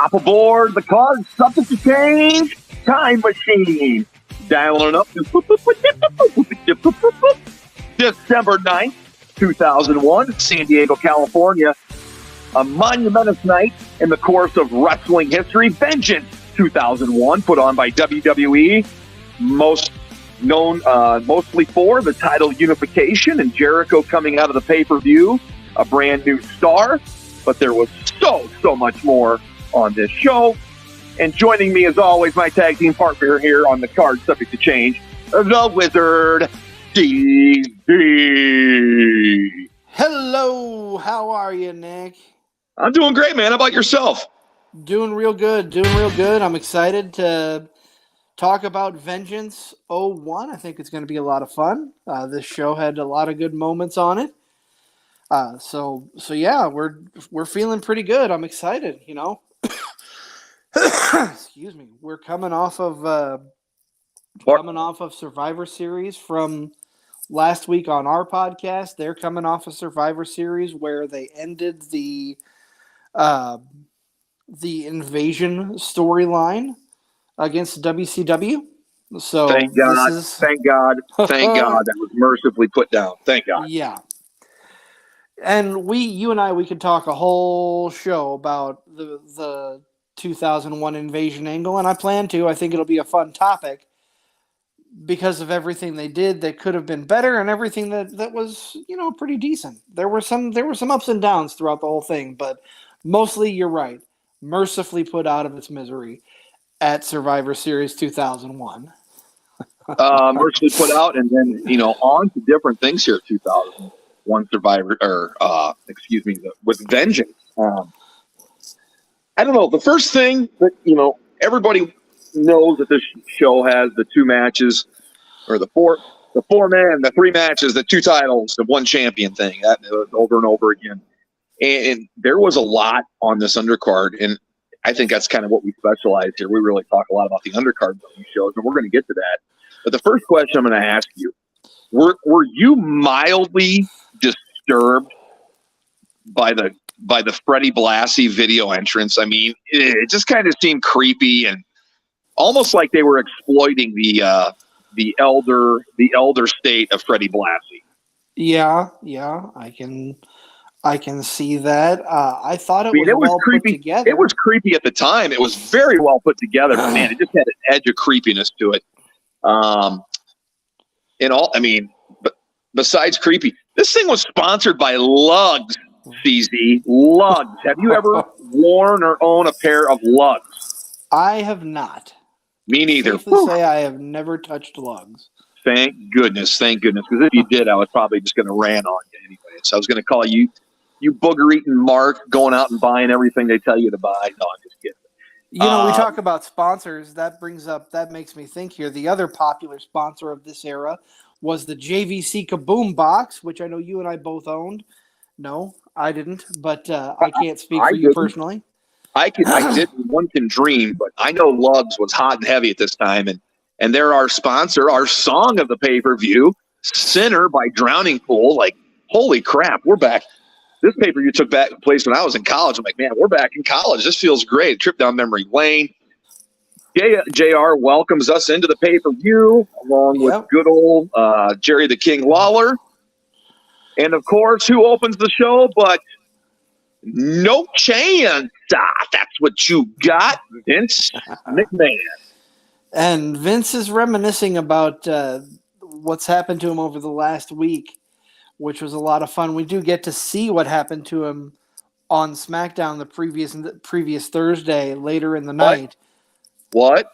Hop aboard the card subject to change time machine. Dialing it up to December 9th, 2001, San Diego, California. A monumentous night in the course of wrestling history. Vengeance 2001, put on by WWE, most known mostly for the title unification and Jericho coming out of the pay-per-view, a brand new star. But there was so much more on this show. And joining me, as always, my tag team partner here on the card, subject to change, the Wizard, DZ. Hello, how are you, Nick? I'm doing great, man. How about yourself? Doing real good. I'm excited to talk about Vengeance 01. I think it's going to be a lot of fun. This show had a lot of good moments on it. So yeah, we're feeling pretty good. I'm excited, you know. Excuse me. We're coming off of Survivor Series from last week on our podcast. They're coming off of Survivor Series where they ended the invasion storyline against WCW. So thank God that was mercifully put down. Thank God. Yeah. And you and I could talk a whole show about the 2001 invasion angle, and I plan to. I think it'll be a fun topic because of everything they did that could have been better and everything that was, you know, pretty decent. There were some ups and downs throughout the whole thing, but mostly you're right. Mercifully put out of its misery at Survivor Series 2001. Mercifully put out, and then, you know, on to different things here. 2001 Survivor, with Vengeance. I don't know. The first thing that, you know, everybody knows that this show has the two matches, or the four men, the three matches, the two titles, the one champion thing, that over and over again. And there was a lot on this undercard, and I think that's kind of what we specialize here. We really talk a lot about the undercards on these shows, and we're going to get to that. But the first question I'm going to ask you, were you mildly disturbed by the Freddie Blassie video entrance? I mean, it just kind of seemed creepy and almost like they were exploiting the elder state of Freddie Blassie. Yeah, I can see that. I thought it was creepy. Put together. It was creepy at the time. It was very well put together, but man, it just had an edge of creepiness to it. But besides creepy, this thing was sponsored by Lugs, CZ. Lugs. Have you ever worn or own a pair of Lugs? I have not. Me neither. Safely say I have never touched Lugs. Thank goodness. Because if you did, I was probably just going to rant on you anyway. So I was going to call you booger-eating Mark going out and buying everything they tell you to buy. No, I'm just kidding. You know, we talk about sponsors. That makes me think here. The other popular sponsor of this era was the JVC Kaboom box, which I know you and I both owned. No, I didn't, but I can't speak for you personally. I did. One can dream, but I know Lugs was hot and heavy at this time, and they're our sponsor, our song of the pay-per-view, Sinner by Drowning Pool. Like, holy crap, we're back. This pay-per-view took place when I was in college. I'm like, man, we're back in college. This feels great. A trip down memory lane. JR welcomes us into the pay-per-view along with good old Jerry the King Lawler. And, of course, who opens the show but no chance. That's what you got, Vince McMahon. And Vince is reminiscing about what's happened to him over the last week, which was a lot of fun. We do get to see what happened to him on SmackDown the previous Thursday later in the night. What?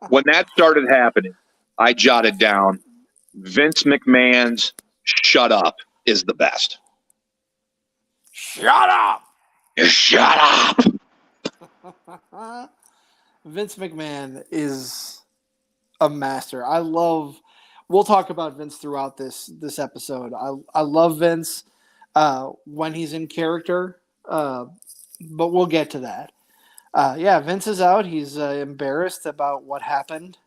When that started happening, I jotted down, Vince McMahon's "Shut Up" is the best. Shut up! Shut up! Vince McMahon is a master. We'll talk about Vince throughout this episode. I love Vince when he's in character, but we'll get to that. Vince is out. He's embarrassed about what happened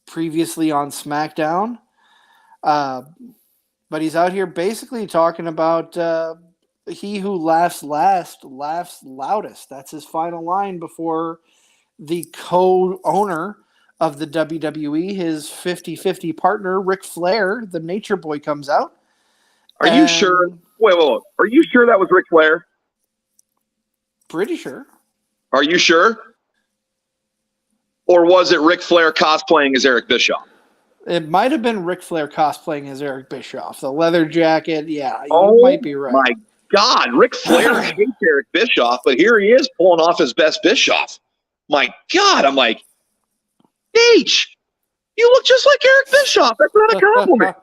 previously on SmackDown. But he's out here basically talking about he who laughs last laughs loudest. That's his final line before the co-owner of the WWE, his 50-50 partner, Ric Flair, the Nature Boy, comes out. Are you sure? Wait. Are you sure that was Ric Flair? Pretty sure. Are you sure? Or was it Ric Flair cosplaying as Eric Bischoff? It might have been Ric Flair cosplaying as Eric Bischoff. The leather jacket, yeah, you might be right. My God, Ric Flair hates Eric Bischoff, but here he is pulling off his best Bischoff. My God, I'm like, H, you look just like Eric Bischoff. That's not a compliment.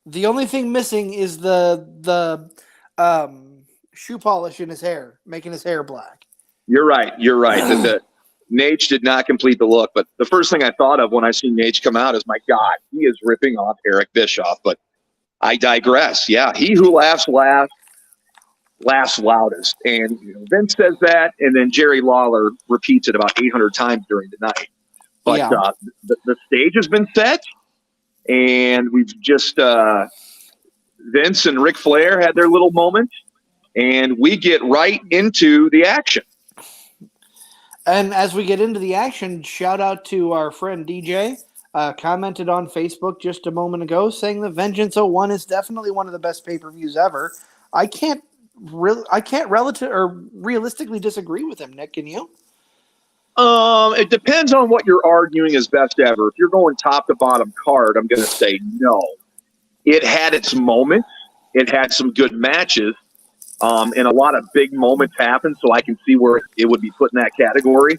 The only thing missing is the shoe polish in his hair, making his hair black. You're right. Nate did not complete the look, but the first thing I thought of when I see Nate come out is, my God, he is ripping off Eric Bischoff. But I digress. Yeah, he who laughs last laughs loudest. And Vince says that, and then Jerry Lawler repeats it about 800 times during the night. But the stage has been set, and we've just Vince and Ric Flair had their little moment, and we get right into the action. And as we get into the action, shout out to our friend DJ, commented on Facebook just a moment ago saying that Vengeance 01 is definitely one of the best pay-per-views ever. I can't realistically disagree with him, Nick. Can you? It depends on what you're arguing is best ever. If you're going top to bottom card, I'm going to say no. It had its moments. It had some good matches. And a lot of big moments happened, so I can see where it would be put in that category.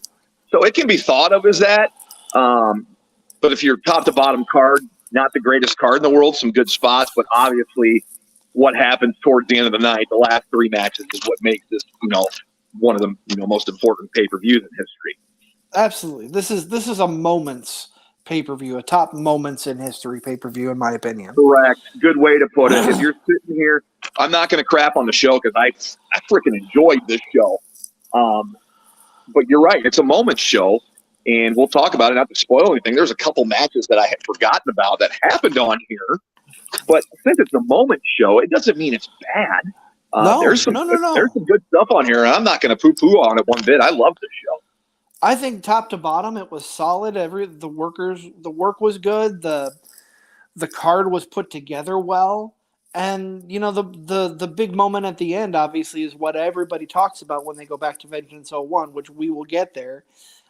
So it can be thought of as that. But if you're top to bottom card, not the greatest card in the world, some good spots, but obviously what happens towards the end of the night, the last three matches, is what makes this, one of the most important pay-per-views in history. Absolutely. This is a moments pay-per-view, a top moments in history pay-per-view, in my opinion. Correct. Good way to put it. If you're sitting here, I'm not going to crap on the show because I freaking enjoyed this show. But you're right. It's a moments show, and we'll talk about it. Not to spoil anything, there's a couple matches that I had forgotten about that happened on here. But since it's a moments show, it doesn't mean it's bad. There's some good stuff on here, and I'm not going to poo-poo on it one bit. I love this show. I think top to bottom it was solid. The work was good. The card was put together well, and the big moment at the end obviously is what everybody talks about when they go back to Vengeance 01, which we will get there.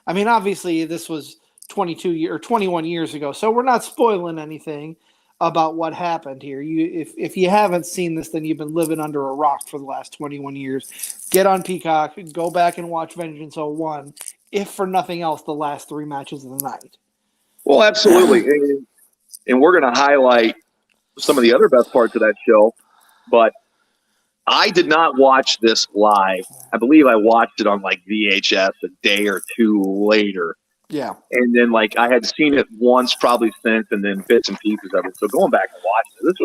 I mean, obviously this was 21 years ago, so we're not spoiling anything about what happened here. If you haven't seen this, then you've been living under a rock for the last 21 years. Get on Peacock, go back and watch Vengeance 01. If for nothing else, the last three matches of the night. Well, absolutely. And we're going to highlight some of the other best parts of that show. But I did not watch this live. I believe I watched it on VHS a day or two later. Yeah. And then I had seen it once probably since, and then bits and pieces of it. So going back and watching it,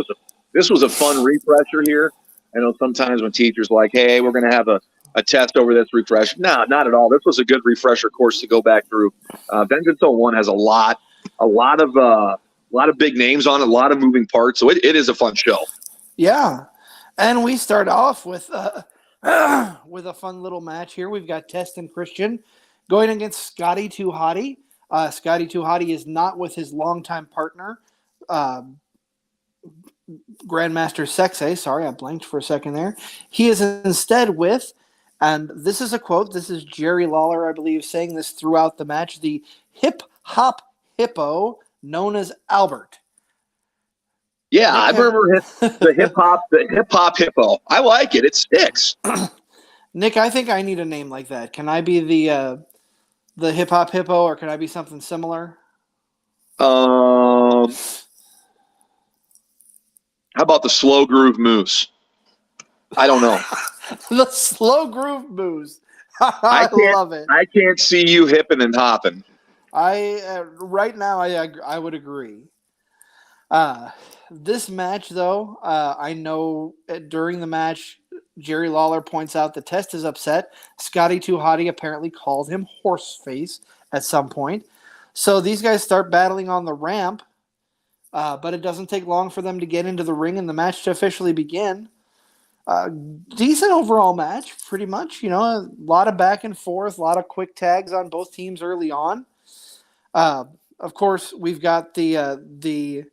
this was a fun refresher here. I know sometimes when teachers are like, hey, we're going to have a test over this refresh. No, not at all. This was a good refresher course to go back through. Vengeance 01 has a lot of big names on it, a lot of moving parts. So it is a fun show. Yeah. And we start off with a fun little match here. We've got Test and Christian going against Scotty 2 Hotty. Scotty 2 Hotty is not with his longtime partner, Grandmaster Sexay. Sorry, I blanked for a second there. He is instead with, and this is a quote, this is Jerry Lawler, I believe, saying this throughout the match, the hip-hop hippo known as Albert. Yeah, I remember the hip-hop hippo. I like it. It sticks. Nick, I think I need a name like that. Can I be the hip-hop hippo, or can I be something similar? How about the slow groove moose? I don't know. The slow groove moose. I love it. I can't see you hipping and hopping. Right now I would agree. This match, though, I know during the match, Jerry Lawler points out the Test is upset. Scotty 2 Hotty apparently called him horse face at some point. So these guys start battling on the ramp. but it doesn't take long for them to get into the ring and the match to officially begin. Decent overall match, pretty much. A lot of back and forth, a lot of quick tags on both teams early on. Of course, we've got the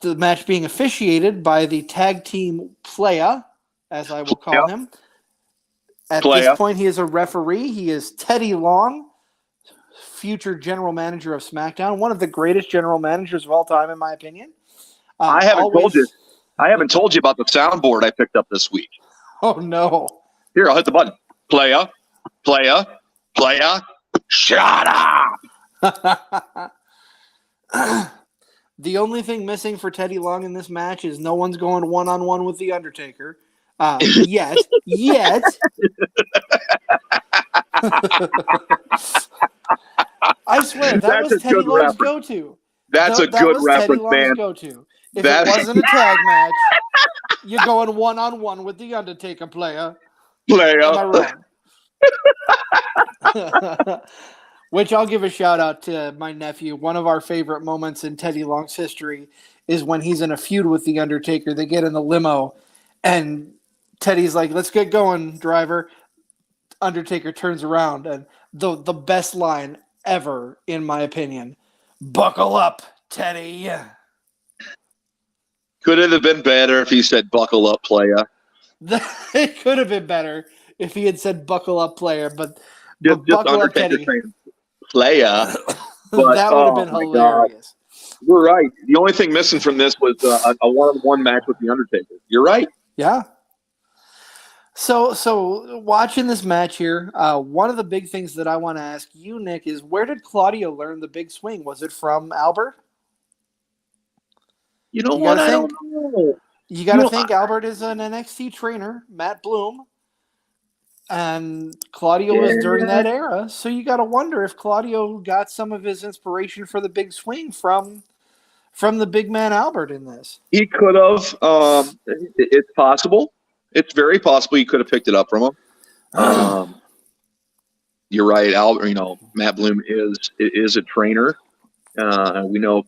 match being officiated by the tag team Playa, as I will call him. At this point, he is a referee. He is Teddy Long, future general manager of SmackDown, one of the greatest general managers of all time, in my opinion. I haven't told you about the soundboard I picked up this week. Oh, no. Here, I'll hit the button. Playa. Shut up. The only thing missing for Teddy Long in this match is no one's going one-on-one with The Undertaker. Yet. I swear, that was Teddy Long's go-to. That's a good reference, man. Go-to. If it wasn't a tag match, you're going one-on-one with The Undertaker, Playa. Am I wrong? Which I'll give a shout-out to my nephew. One of our favorite moments in Teddy Long's history is when he's in a feud with The Undertaker. They get in the limo, and Teddy's like, let's get going, driver. Undertaker turns around, and the best line ever, in my opinion, buckle up, Teddy. Could it have been better if he said buckle up, Playa? It could have been better if he had said buckle up, player, but just buckle up, Undertaker Teddy. saying Playa. That would have been hilarious. God. You're right. The only thing missing from this was a one-on-one match with The Undertaker. You're right. Yeah. So watching this match here, one of the big things that I want to ask you, Nick, is where did Claudio learn the big swing? Was it from Albert? You know what? I don't know. You got to think Albert is an NXT trainer, Matt Bloom, and Claudio was during that era. So you got to wonder if Claudio got some of his inspiration for the big swing from the big man Albert in this. He could have. It's possible. It's very possible he could have picked it up from him. You're right, Albert. Matt Bloom is a trainer. We know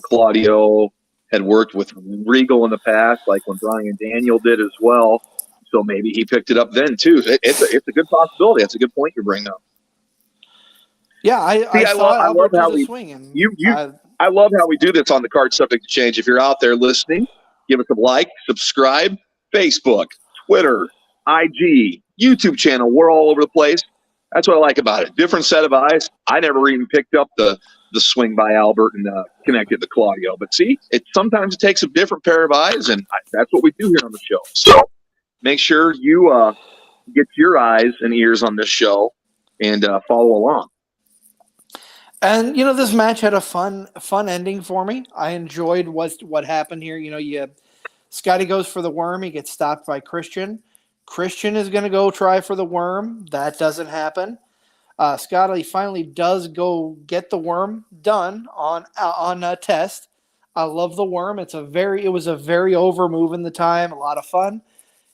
Claudio had worked with Regal in the past, like when Bryan Daniel did as well. So maybe he picked it up then too. It's a good possibility. That's a good point you're bringing up. Yeah, I love how we swing. I love how we do this on the Card Subject Exchange. If you're out there listening, give us a like, subscribe. Facebook, Twitter, IG, YouTube channel. We're all over the place. That's what I like about it. Different set of eyes. I never even picked up the swing by Albert and connected to Claudio. But see, sometimes it takes a different pair of eyes, and that's what we do here on the show. So make sure you get your eyes and ears on this show and follow along. And this match had a fun ending for me. I enjoyed what happened here. Scotty goes for the worm. He gets stopped by Christian. Christian is going to go try for the worm. That doesn't happen. Scotty finally does go get the worm done on a test. I love the worm. It was a very over move in the time. A lot of fun.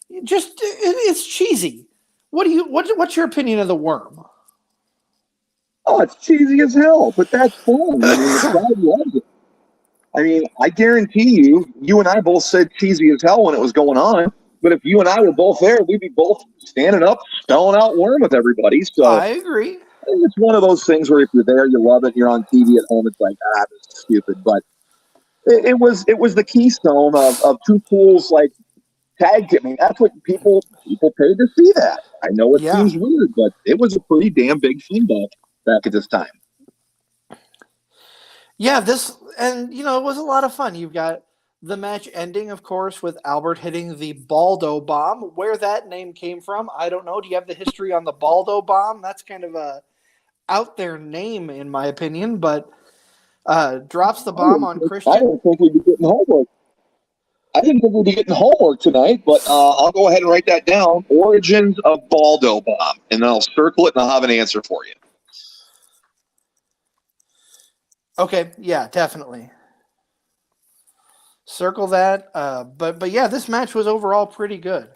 It's cheesy. What's your opinion of the worm? Oh, it's cheesy as hell, but that's fun. The crowd loves it. I guarantee you and I both said cheesy as hell when it was going on. But if you and I were both there, we'd be both standing up, spelling out worm with everybody. So I agree. It's one of those things where if you're there, you love it. You're on TV at home, it's like, this is stupid. But it was the keystone of two pools like tag team. That's what people paid to see that. I know it seems weird, but it was a pretty damn big thing back at this time. Yeah, it was a lot of fun. You've got the match ending, of course, with Albert hitting the Baldo bomb. Where that name came from, I don't know. Do you have the history on the Baldo bomb? That's kind of a out there name, in my opinion, but drops the bomb on Christian. I don't think we'd be getting homework. I didn't think we'd be getting homework tonight, but I'll go ahead and write that down. Origins of Baldo bomb, and then I'll circle it and I'll have an answer for you. Okay, yeah, definitely. Circle that. But yeah, this match was overall pretty good.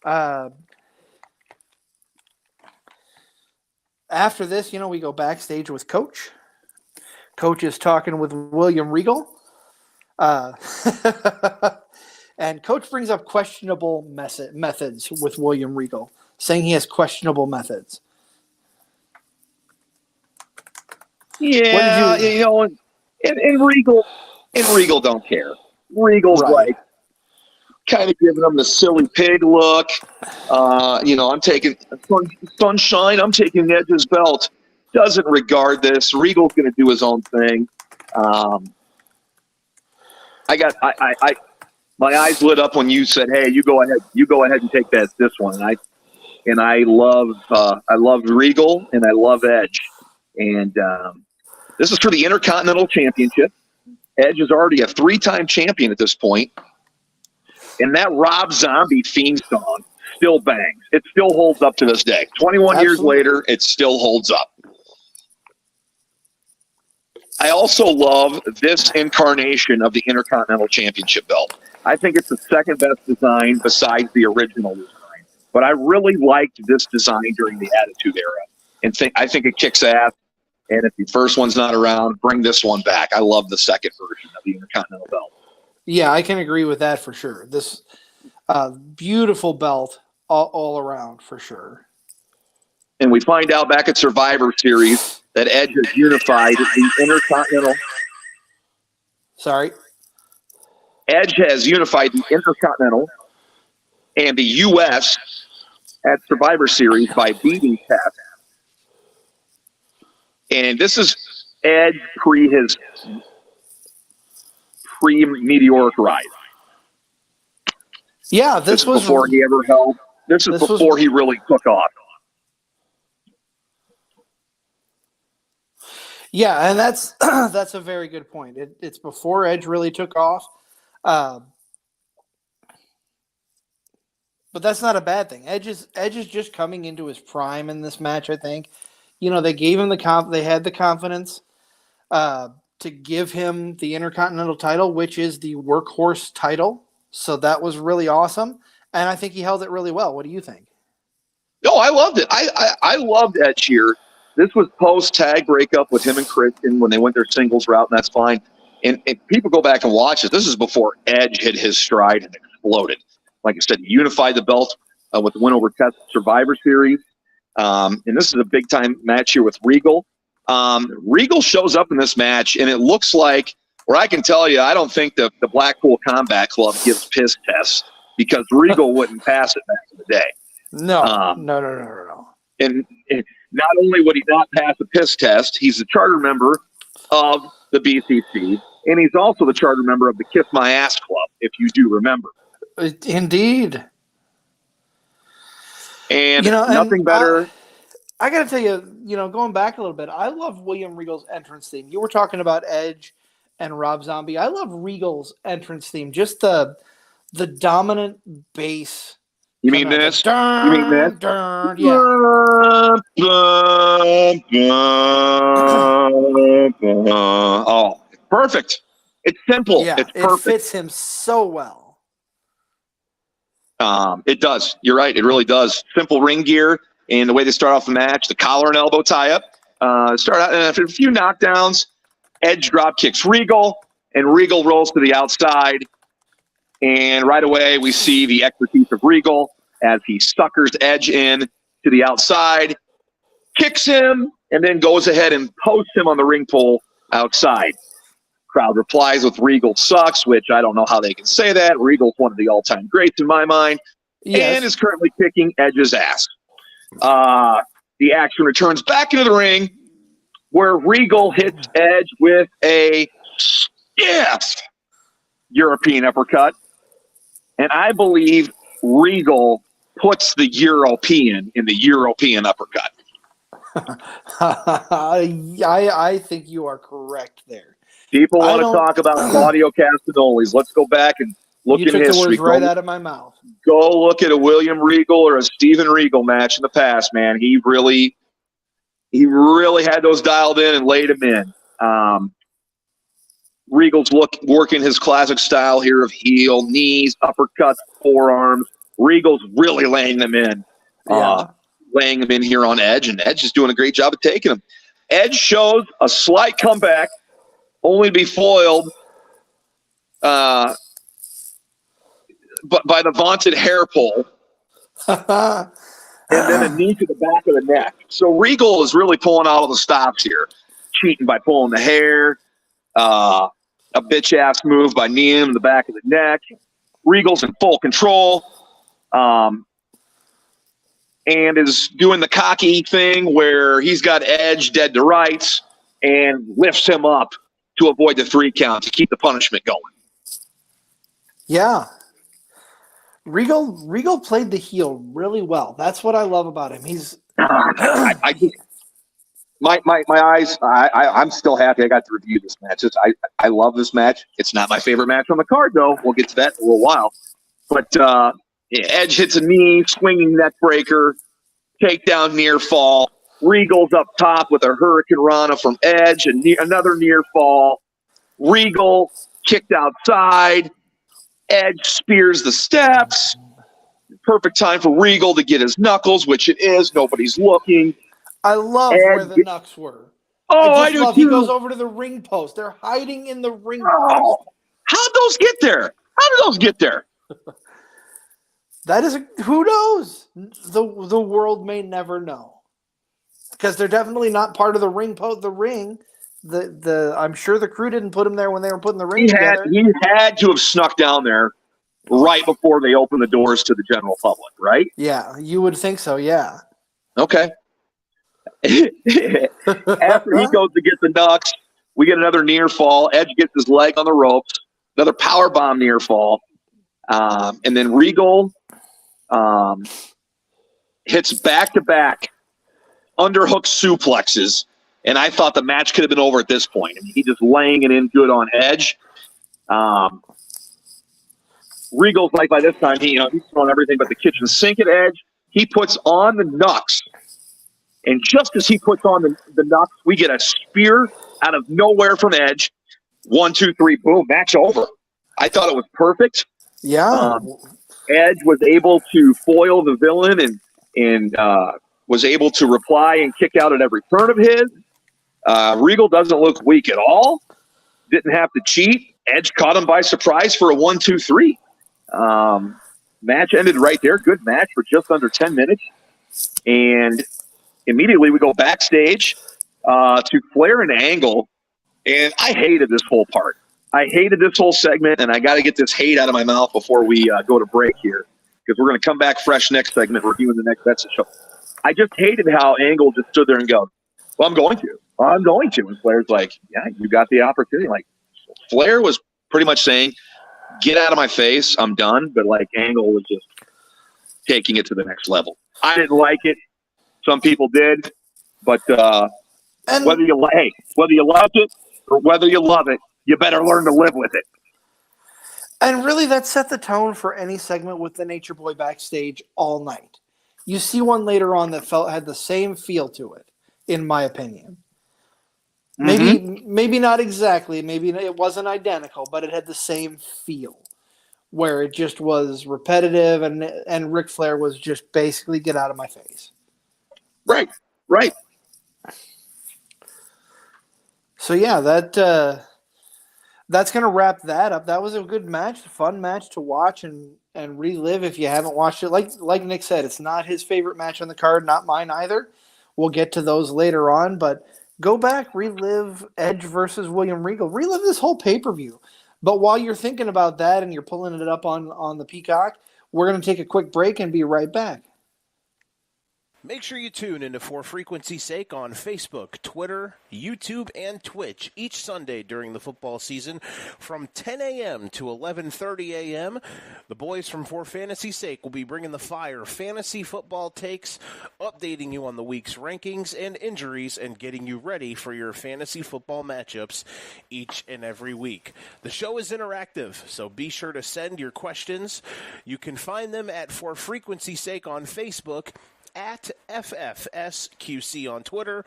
After this, we go backstage with Coach. Coach is talking with William Regal. And Coach brings up questionable methods with William Regal, saying he has questionable methods. Yeah, and Regal don't care. Regal's like kind of giving him the silly pig look. I'm taking sunshine. I'm taking Edge's belt. Doesn't regard this. Regal's going to do his own thing. My eyes lit up when you said, "Hey, you go ahead and take this one." And I loved Regal and I love Edge, and this is for the Intercontinental Championship. Edge is already a 3-time champion at this point, and that Rob Zombie theme song still bangs. It still holds up to this day. 21 years later, it still holds up. I also love this incarnation of the Intercontinental Championship belt. I think it's the second best design besides the original design. But I really liked this design during the Attitude Era, and I think it kicks ass. And if the first one's not around, bring this one back. I love the second version of the Intercontinental belt. Yeah, I can agree with that for sure. This beautiful belt all around for sure. And we find out back at Survivor Series that Edge has unified the Intercontinental. Edge has unified the Intercontinental and the U.S. at Survivor Series by beating Test. And this is Edge his pre-meteoric rise. Yeah, this was before he ever held. This is before he really took off. Yeah, and that's a very good point. It's before Edge really took off, but that's not a bad thing. Edge is just coming into his prime in this match. I think, they gave him they had the confidence to give him the Intercontinental title, which is the workhorse title. So that was really awesome, and I think he held it really well. What do you think? No, I loved it. I loved Edge here. This was post-tag breakup with him and Christian when they went their singles route, and that's fine. And people go back and watch it. This is before Edge hit his stride and exploded. Like I said, he unified the belt with the win over Test Survivor Series. And this is a big-time match here with Regal. Regal shows up in this match, and it looks like, or I can tell you, I don't think the Blackpool Combat Club gives piss tests because Regal wouldn't pass it back in the day. No. And not only would he not pass a piss test, he's a charter member of the BCC, and he's also the charter member of the Kiss My Ass Club, if you do remember. Indeed. And nothing better. I got to tell you, going back a little bit, I love William Regal's entrance theme. You were talking about Edge and Rob Zombie. I love Regal's entrance theme, just the dominant bass. You mean this? Yeah. Oh, perfect. It's simple. Yeah, it's perfect. It fits him so well. It does. You're right. It really does. Simple ring gear and the way they start off the match, the collar and elbow tie-up. Start out after a few knockdowns. Edge drop kicks Regal, and Regal rolls to the outside. And right away, we see the expertise of Regal as he suckers Edge in to the outside, kicks him, and then goes ahead and posts him on the ring pole outside. Crowd replies with Regal sucks, which I don't know how they can say that. Regal's one of the all-time greats in my mind, and is currently kicking Edge's ass. The action returns back into the ring where Regal hits Edge with a stiff European uppercut. And I believe Regal puts the European in the European uppercut. I think you are correct there. People want to talk about Claudio Castagnoli's. Let's go back and look in history. You took the words right out of my mouth. Go look at a William Regal or a Steven Regal match in the past, man. He really had those dialed in and laid them in. Regal's working his classic style here of heel, knees, uppercuts, forearms. Regal's really laying them in. Laying them in here on Edge, and Edge is doing a great job of taking them. Edge shows a slight comeback only to be foiled but by the vaunted hair pull, and then a knee to the back of the neck. So Regal is really pulling out all the stops here, cheating by pulling the hair, a bitch-ass move by kneeing him in the back of the neck. Regal's in full control, and is doing the cocky thing where he's got Edge dead to rights and lifts him up to avoid the 3 count to keep the punishment going. Yeah. Regal played the heel really well. That's what I love about him. He's I just, my eyes. I'm still happy I got to review this match. I love this match. It's not my favorite match on the card, though. We'll get to that in a little while. But Edge hits a knee, swinging neck breaker, takedown, near fall. Regal's up top with a Hurricane Rana from Edge, and another near fall. Regal kicked outside. Edge spears the steps. Perfect time for Regal to get his knuckles, which it is. Nobody's looking. I love where the knucks were. Oh, I do too. He goes over to the ring post. They're hiding in the ring post. How'd those get there? How did those get there? That is who knows? The world may never know. Because they're definitely not part of the ring post. The ring. I'm sure the crew didn't put him there when they were putting the ring together. He had to have snuck down there right before they opened the doors to the general public, right? Yeah, you would think so, yeah. Okay. After he goes to get the knucks, we get another near fall. Edge gets his leg on the ropes. Another power bomb near fall. And then Regal hits back-to-back underhook suplexes. And I thought the match could have been over at this point. I mean, he just laying it in good on Edge. Regal's like by this time, he's throwing everything but the kitchen sink at Edge. He puts on the knucks. And just as he puts on the knucks, we get a spear out of nowhere from Edge. 1, 2, 3, boom, match over. I thought it was perfect. Yeah. Edge was able to foil the villain and was able to reply and kick out at every turn of his. Regal doesn't look weak at all. Didn't have to cheat. Edge caught him by surprise for a 1, 2, 3. Match ended right there. Good match for just under 10 minutes. And immediately we go backstage to Flair and Angle. And I hated this whole part. I hated this whole segment, and I got to get this hate out of my mouth before we go to break here, because we're going to come back fresh next segment, reviewing the next Betsy show. I just hated how Angle just stood there and goes, well, I'm going to. And Flair's like, yeah, you got the opportunity. Like, Flair was pretty much saying, get out of my face, I'm done. But, like, Angle was just taking it to the next level. I didn't like it. Some people did. But whether you like it or whether you love it, you better learn to live with it. And really, that set the tone for any segment with the Nature Boy backstage all night. You see one later on that had the same feel to it, in my opinion. Maybe not exactly. Maybe it wasn't identical, but it had the same feel, where it just was repetitive, and Ric Flair was just basically get out of my face. Right. So yeah, that's going to wrap that up. That was a good match, a fun match to watch and relive if you haven't watched it. Like Nick said, it's not his favorite match on the card, not mine either. We'll get to those later on, but go back, relive Edge versus William Regal. Relive this whole pay-per-view. But while you're thinking about that and you're pulling it up on the Peacock, we're going to take a quick break and be right back. Make sure you tune into For Frequency's Sake on Facebook, Twitter, YouTube, and Twitch each Sunday during the football season from 10 a.m. to 11:30 a.m. The boys from For Fantasy's Sake will be bringing the fire fantasy football takes, updating you on the week's rankings and injuries, and getting you ready for your fantasy football matchups each and every week. The show is interactive, so be sure to send your questions. You can find them at For Frequency's Sake on Facebook, at FFSQC on Twitter,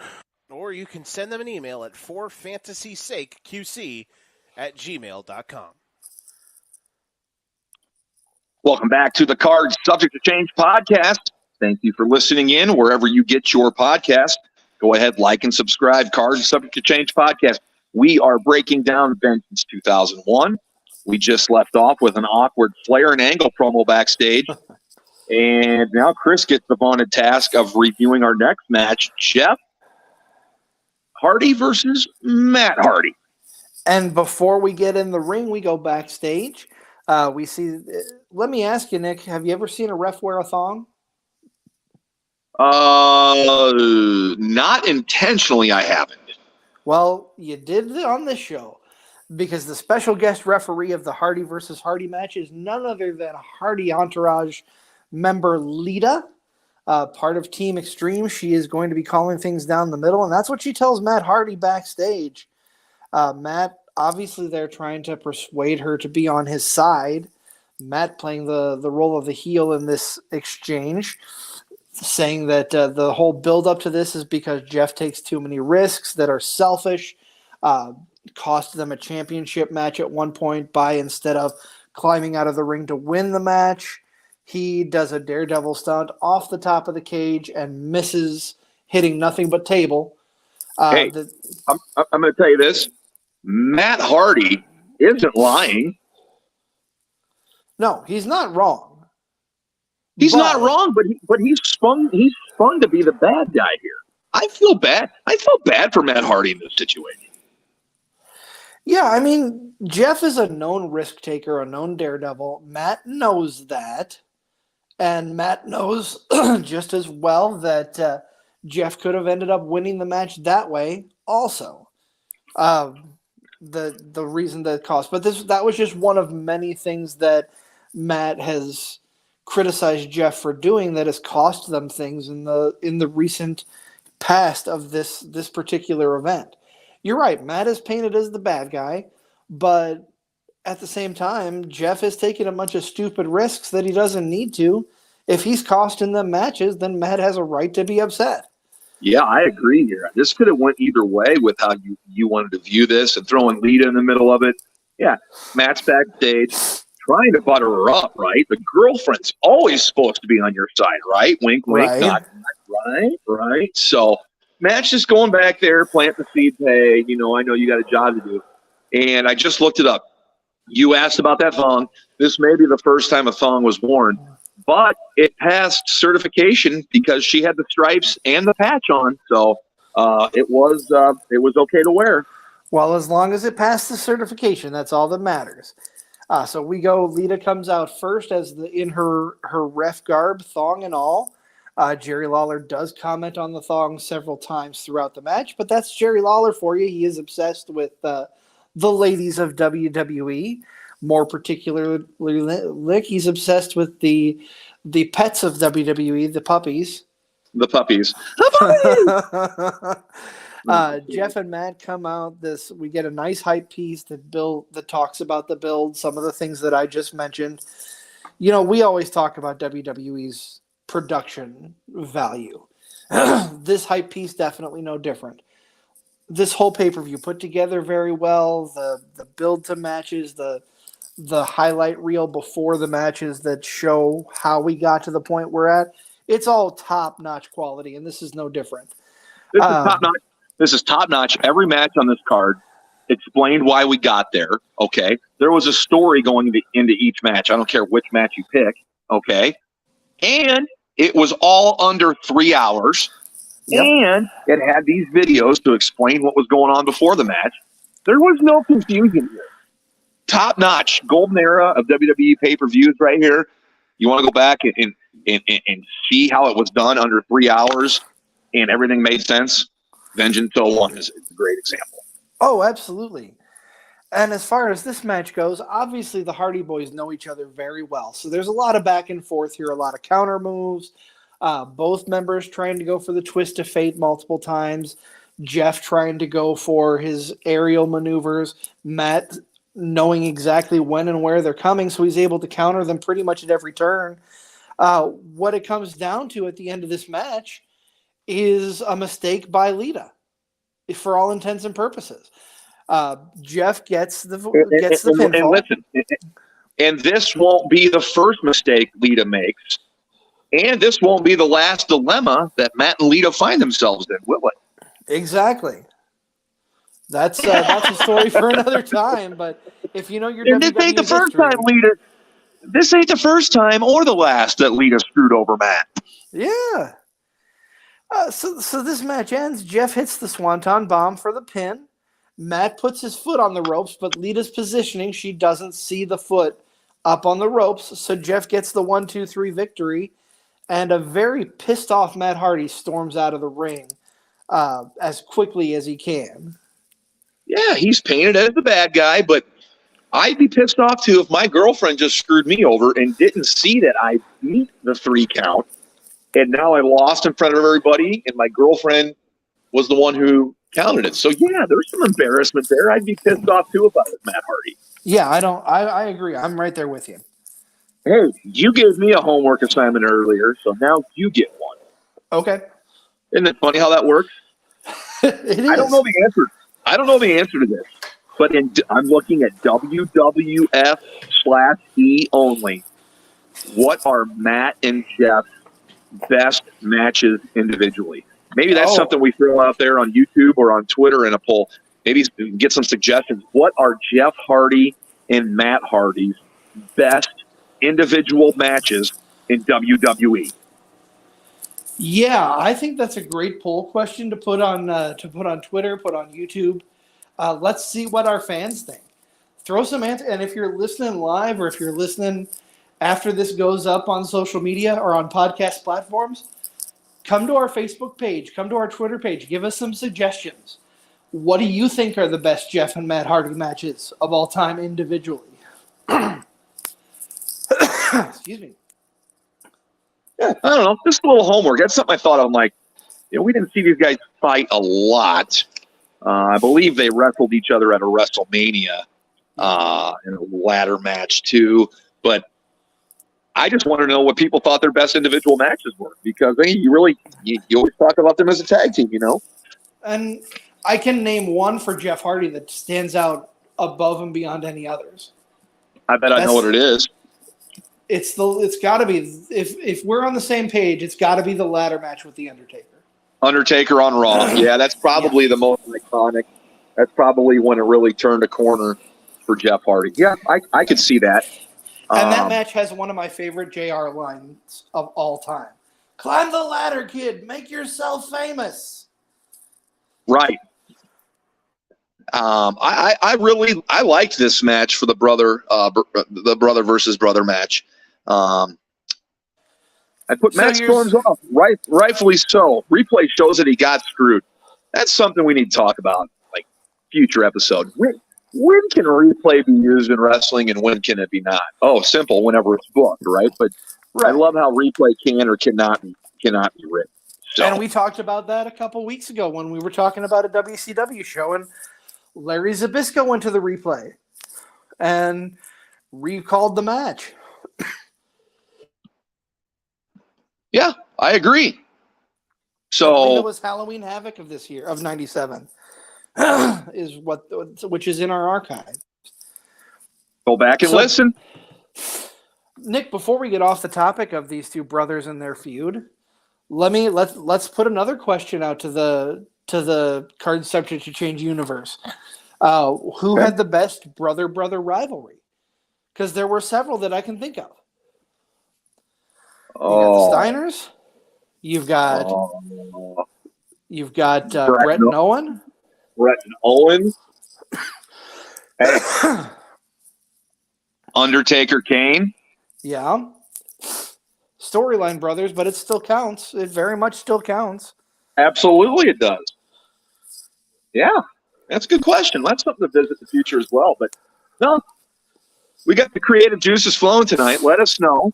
or you can send them an email at forfantasysakeqc@gmail.com. Welcome back to the Cards Subject to Change podcast. Thank you for listening in wherever you get your podcast. Go ahead, like and subscribe. Cards Subject to Change podcast. We are breaking down Vengeance 2001. We just left off with an awkward Flair and Angle promo backstage. And now Chris gets the vaunted task of reviewing our next match, Jeff Hardy versus Matt Hardy. And before we get in the ring, we go backstage. We see. Let me ask you, Nick, have you ever seen a ref wear a thong? Not intentionally, I haven't. Well, you did on this show because the special guest referee of the Hardy versus Hardy match is none other than Hardy Entourage member Lita, part of Team Extreme. She is going to be calling things down the middle, and that's what she tells Matt Hardy backstage. Matt, obviously, they're trying to persuade her to be on his side. Matt playing the role of the heel in this exchange, saying that the whole build-up to this is because Jeff takes too many risks that are selfish, cost them a championship match at one point by instead of climbing out of the ring to win the match, he does a daredevil stunt off the top of the cage and misses, hitting nothing but table. I'm going to tell you this. Matt Hardy isn't lying. No, he's not wrong. He's not wrong, but he's spun to be the bad guy here. I feel bad. I felt bad for Matt Hardy in this situation. Yeah, I mean, Jeff is a known risk taker, a known daredevil. Matt knows that. And Matt knows just as well that Jeff could have ended up winning the match that way also. The reason that cost. But that was just one of many things that Matt has criticized Jeff for doing that has cost them things in the recent past of this particular event. You're right, Matt is painted as the bad guy, but at the same time, Jeff is taking a bunch of stupid risks that he doesn't need to. If he's costing them matches, then Matt has a right to be upset. Yeah, I agree here. This could have went either way with how you wanted to view this, and throwing Lita in the middle of it. Yeah, Matt's backstage trying to butter her up, right? The girlfriend's always supposed to be on your side, right? Wink, wink, Right. not right. So Matt's just going back there, planting the seeds. Hey, I know you got a job to do. And I just looked it up. You asked about that thong. This may be the first time a thong was worn, but it passed certification because she had the stripes and the patch on. So it was okay to wear. Well, as long as it passed the certification, that's all that matters. So we go. Lita comes out first in her ref garb, thong and all. Jerry Lawler does comment on the thong several times throughout the match, but that's Jerry Lawler for you. He is obsessed with the ladies of WWE. More particularly, he's obsessed with the pets of WWE, the puppies. The puppies. Jeff and Matt come out. We get a nice hype piece that talks about the build, some of the things that I just mentioned. We always talk about WWE's production value. This hype piece definitely no different. This whole pay-per-view put together very well. The build to matches, the highlight reel before the matches that show how we got to the point we're at. It's all top-notch quality, and this is no different. This is top-notch. This is top-notch. Every match on this card explained why we got there, okay? There was a story going into each match. I don't care which match you pick, okay? And it was all under 3 hours. Yep. And it had these videos to explain what was going on before the match. There was no confusion here. Top-notch, golden era of WWE pay-per-views right here. You want to go back and see how it was done under 3 hours and everything made sense? Vengeance 01 is a great example. Oh, absolutely. And as far as this match goes, obviously the Hardy Boys know each other very well. So there's a lot of back and forth here, a lot of counter moves. Both members trying to go for the twist of fate multiple times. Jeff trying to go for his aerial maneuvers. Matt knowing exactly when and where they're coming, so he's able to counter them pretty much at every turn. What it comes down to at the end of this match is a mistake by Lita, for all intents and purposes. Jeff gets the pinfall. And listen, and this won't be the first mistake Lita makes, and this won't be the last dilemma that Matt and Lita find themselves in, will it? Exactly. That's a story for another time. But if you know your And this WWE ain't the first history, time Lita. This ain't the first time or the last that Lita screwed over Matt. yeah. So this match ends. Jeff hits the Swanton Bomb for the pin. Matt puts his foot on the ropes, but Lita's positioning, she doesn't see the foot up on the ropes. So Jeff gets the 1-2-3 victory, and a very pissed off Matt Hardy storms out of the ring as quickly as he can. Yeah, he's painted as the bad guy, but I'd be pissed off too if my girlfriend just screwed me over and didn't see that I beat the 3 count, and now I lost in front of everybody, and my girlfriend was the one who counted it. So yeah, there's some embarrassment there. I'd be pissed off too if I was Matt Hardy. Yeah, I agree. I'm right there with you. Hey, you gave me a homework assignment earlier, so now you get one. Okay. Isn't it funny how that works? It is. I don't know the answer. I don't know the answer to this, but I'm looking at WWF/E only. What are Matt and Jeff's best matches individually? Maybe that's something we throw out there on YouTube or on Twitter in a poll. Maybe get some suggestions. What are Jeff Hardy and Matt Hardy's best individual matches in WWE? Yeah, I think that's a great poll question to put on Twitter, put on YouTube. Let's see what our fans think. Throw some answers, and if you're listening live or if you're listening after this goes up on social media or on podcast platforms, come to our Facebook page, come to our Twitter page, give us some suggestions. What do you think are the best Jeff and Matt Hardy matches of all time individually? Excuse me. Yeah, I don't know. Just a little homework. That's something I thought of. I'm like, we didn't see these guys fight a lot. I believe they wrestled each other at a WrestleMania in a ladder match too. But I just want to know what people thought their best individual matches were, because you always talk about them as a tag team, And I can name one for Jeff Hardy that stands out above and beyond any others. I bet I know what it is. It's got to be, if we're on the same page, it's got to be the ladder match with the Undertaker. Undertaker on Raw. Yeah, that's probably the most iconic. That's probably when it really turned a corner for Jeff Hardy. Yeah, I could see that. And that match has one of my favorite JR lines of all time. Climb the ladder, kid. Make yourself famous. Right. I liked this match for the brother versus brother match. I put Matt Storms off, rightfully so. Replay shows that he got screwed. That's something we need to talk about, like future episode. When can replay be used in wrestling and when can it be not? Oh, simple, whenever it's booked, right? But I love how replay can or cannot be written. So. And we talked about that a couple weeks ago when we were talking about a WCW show, and Larry Zbyszko went to the replay and recalled the match. Yeah, I agree. So it was Halloween Havoc of this year, of '97, which is in our archive. Go back and listen. Nick, before we get off the topic of these two brothers and their feud, let's put another question out to the Card Subject to Change universe. Who had the best brother-brother rivalry? Because there were several that I can think of. You got the Steiners. You've got Brett and Owen. Brett and Owen. Hey. Undertaker, Kane. Yeah. Storyline brothers, but it still counts. It very much still counts. Absolutely it does. Yeah. That's a good question. That's something to visit the future as well. But no, we got the creative juices flowing tonight. Let us know.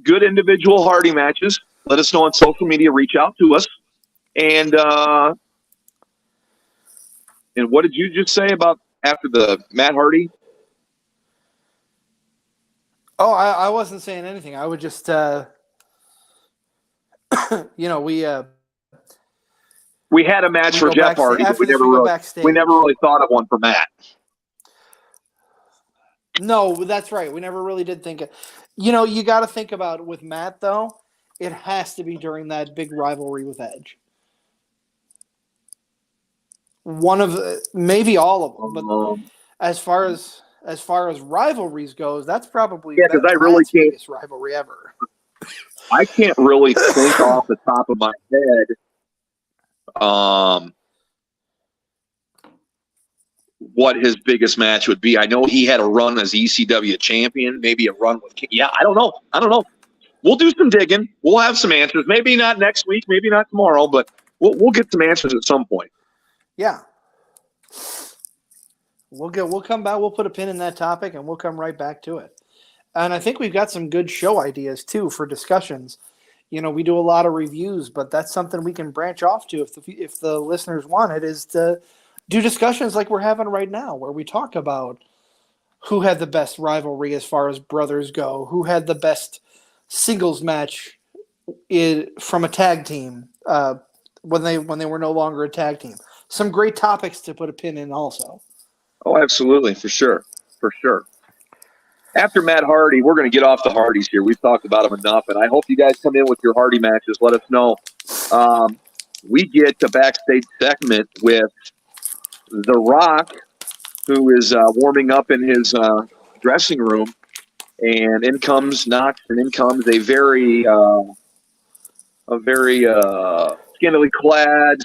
Good individual Hardy matches. Let us know on social media. Reach out to us. And what did you just say about after the Matt Hardy? Oh, I wasn't saying anything. I would just, we had a match for Jeff Hardy, but we never really thought of one for Matt. No, that's right. We never really did think it. You got to think about with Matt, though, it has to be during that big rivalry with Edge. One of maybe all of them, but Um, as far as rivalries goes, that's probably yeah, because Ben I and really Matt's can't. biggest rivalry ever. I can't really think off the top of my head what his biggest match would be. I know he had a run as ECW champion, maybe a run with. Yeah, I don't know. We'll do some digging. We'll have some answers. Maybe not next week, maybe not tomorrow, but we'll get some answers at some point. Yeah. We'll come back, we'll put a pin in that topic, and we'll come right back to it. And I think we've got some good show ideas too for discussions. We do a lot of reviews, but that's something we can branch off to if the listeners want it, is to do discussions like we're having right now, where we talk about who had the best rivalry as far as brothers go, who had the best singles match from a tag team when they were no longer a tag team. Some great topics to put a pin in also. Oh, absolutely, for sure. After Matt Hardy, we're going to get off the Hardys here. We've talked about them enough, and I hope you guys come in with your Hardy matches. Let us know. We get the backstage segment with The Rock, who is warming up in his dressing room, and in comes Knox, and in comes a very scantily clad,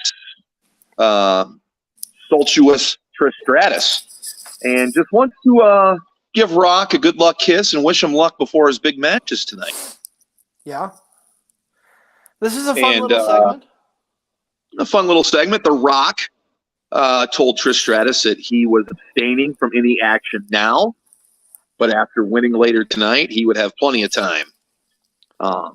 stultuous Trish Stratus, and just wants to give Rock a good luck kiss and wish him luck before his big matches tonight. Yeah. This is a fun little segment. A fun little segment. The Rock told Trish Stratus that he was abstaining from any action now, but after winning later tonight, he would have plenty of time. That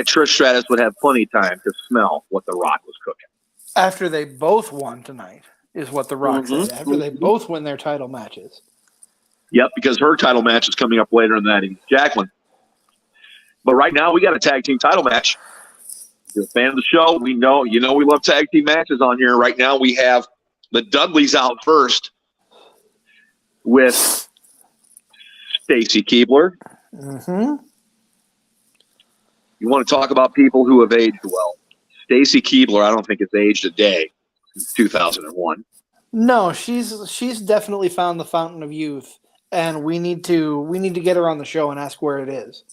Trish Stratus would have plenty of time to smell what The Rock was cooking. After they both won tonight, is what The Rock said. After they both win their title matches. Yep, because her title match is coming up later in that evening. Jacqueline. But right now, we got a tag team title match. If you're a fan of the show, we know we love tag team matches on here. Right now, we have the Dudleys out first with Stacy Keibler. Mm-hmm. You want to talk about people who have aged well. Stacy Keibler, I don't think it's aged a day since 2001. No, she's definitely found the fountain of youth, and we need to get her on the show and ask where it is.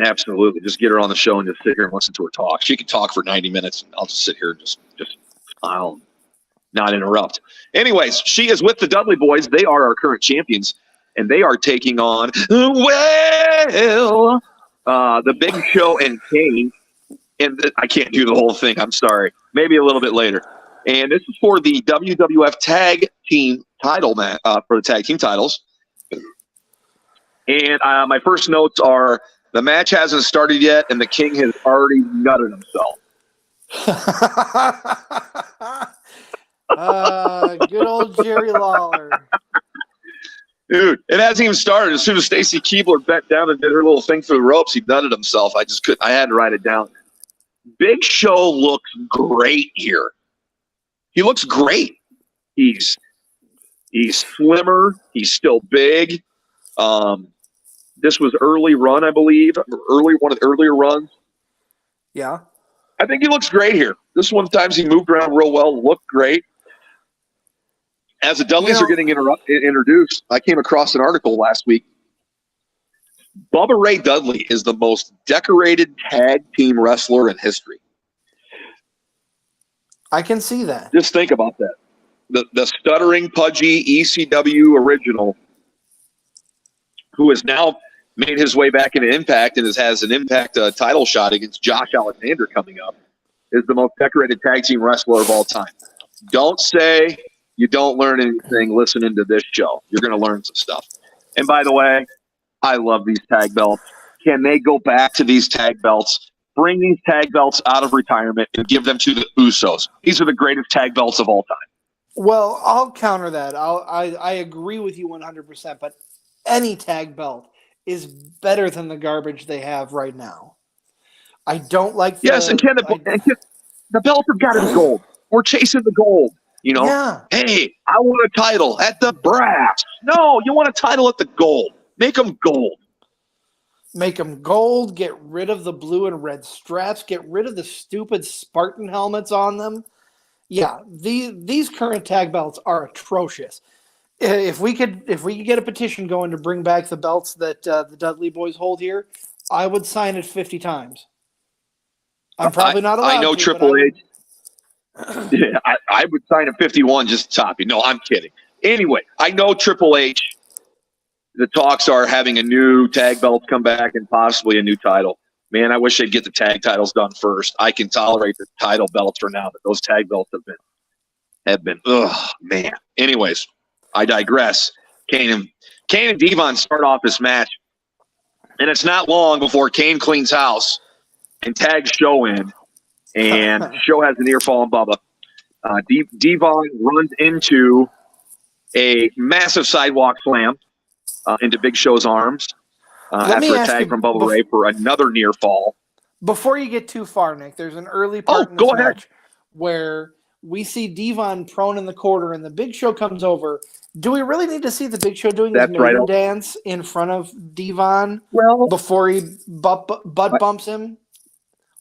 Absolutely. Just get her on the show and just sit here and listen to her talk. She can talk for 90 minutes, and I'll just sit here and just I'll not interrupt. Anyways, she is with the Dudley Boys. They are our current champions, and they are taking on, the Big Show and Kane. And I can't do the whole thing. I'm sorry. Maybe a little bit later. And this is for the WWF Tag Team title match, for the tag team titles. And my first notes are, the match hasn't started yet, and the King has already nutted himself. Good old Jerry Lawler. Dude, it hasn't even started. As soon as Stacy Keibler bent down and did her little thing through the ropes, he nutted himself. I had to write it down. Big Show looks great here. He looks great. He's slimmer. He's still big. This was early run, I believe. One of the earlier runs. Yeah. I think he looks great here. This one times he moved around real well, looked great. As the Dudleys are getting introduced, I came across an article last week. Bubba Ray Dudley is the most decorated tag team wrestler in history. I can see that. Just think about that. The stuttering, pudgy ECW original, who has now made his way back into Impact and has an Impact title shot against Josh Alexander coming up, is the most decorated tag team wrestler of all time. Don't say you don't learn anything listening to this show. You're going to learn some stuff. And by the way, I love these tag belts. Can they go back to these tag belts? Bring these tag belts out of retirement and give them to the Usos. These are the greatest tag belts of all time. Well, I'll counter that. I agree with you 100%, but any tag belt is better than the garbage they have right now. I don't like the belts have got to be gold. We're chasing the gold. Yeah. Hey, I want a title at the brass. No, you want a title at the gold. Make them gold. Make them gold. Get rid of the blue and red straps. Get rid of the stupid Spartan helmets on them. Yeah, these current tag belts are atrocious. If we could get a petition going to bring back the belts that the Dudley boys hold here, I would sign it 50 times. I'm probably not allowed I know to, Triple but H. Yeah, I would sign a 51 just to top you. No, I'm kidding. Anyway, I know Triple H. The talks are having a new tag belt come back and possibly a new title. Man, I wish they'd get the tag titles done first. I can tolerate the title belts for now, but those tag belts have been. Ugh, man. Anyways, I digress. Kane and Devon start off this match, and it's not long before Kane cleans house and tags Show in, and Show has an ear fall on Bubba. Devon runs into a massive sidewalk slam into Big Show's arms after a tag from Bubba Ray for another near fall. Before you get too far, Nick, there's an early part in this match where we see Devon prone in the corner and the Big Show comes over. Do we really need to see the Big Show doing his maiden dance in front of Devon before he butt bumps him?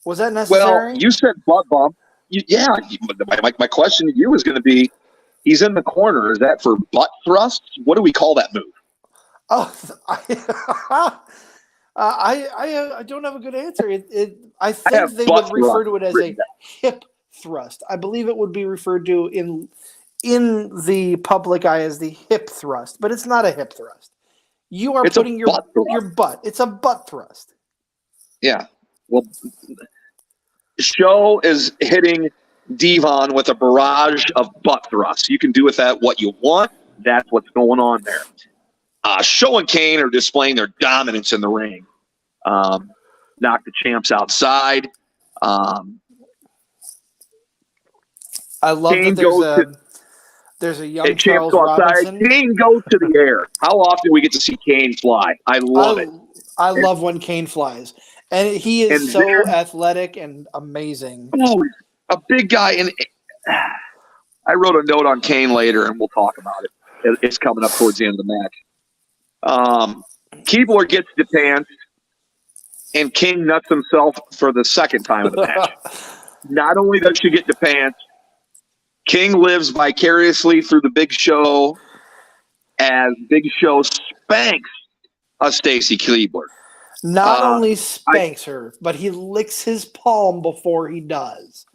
Was that necessary? Well, you said butt bump. My question to you is going to be, he's in the corner. Is that for butt thrust? What do we call that move? Oh, I don't have a good answer. I think they would refer to it as a hip thrust. I believe it would be referred to in the public eye as the hip thrust, but it's not a hip thrust. You are putting your butt. It's a butt thrust. Yeah. Well, Show is hitting Devon with a barrage of butt thrusts. You can do with that what you want. That's what's going on there. Show and Kane are displaying their dominance in the ring. Knock the champs outside. I love Kane that there's a young Charles Robinson. Kane goes to the air. How often do we get to see Kane fly? I love it. I love when Kane flies. And he is so athletic and amazing. Oh, a big guy. And I wrote a note on Kane later, and we'll talk about it. It's coming up towards the end of the match. Keebler gets the pants, and King nuts himself for the second time of the match. Not only does she get the pants, King lives vicariously through the Big Show as Big Show spanks a Stacy Keebler. Not only spanks her, but he licks his palm before he does.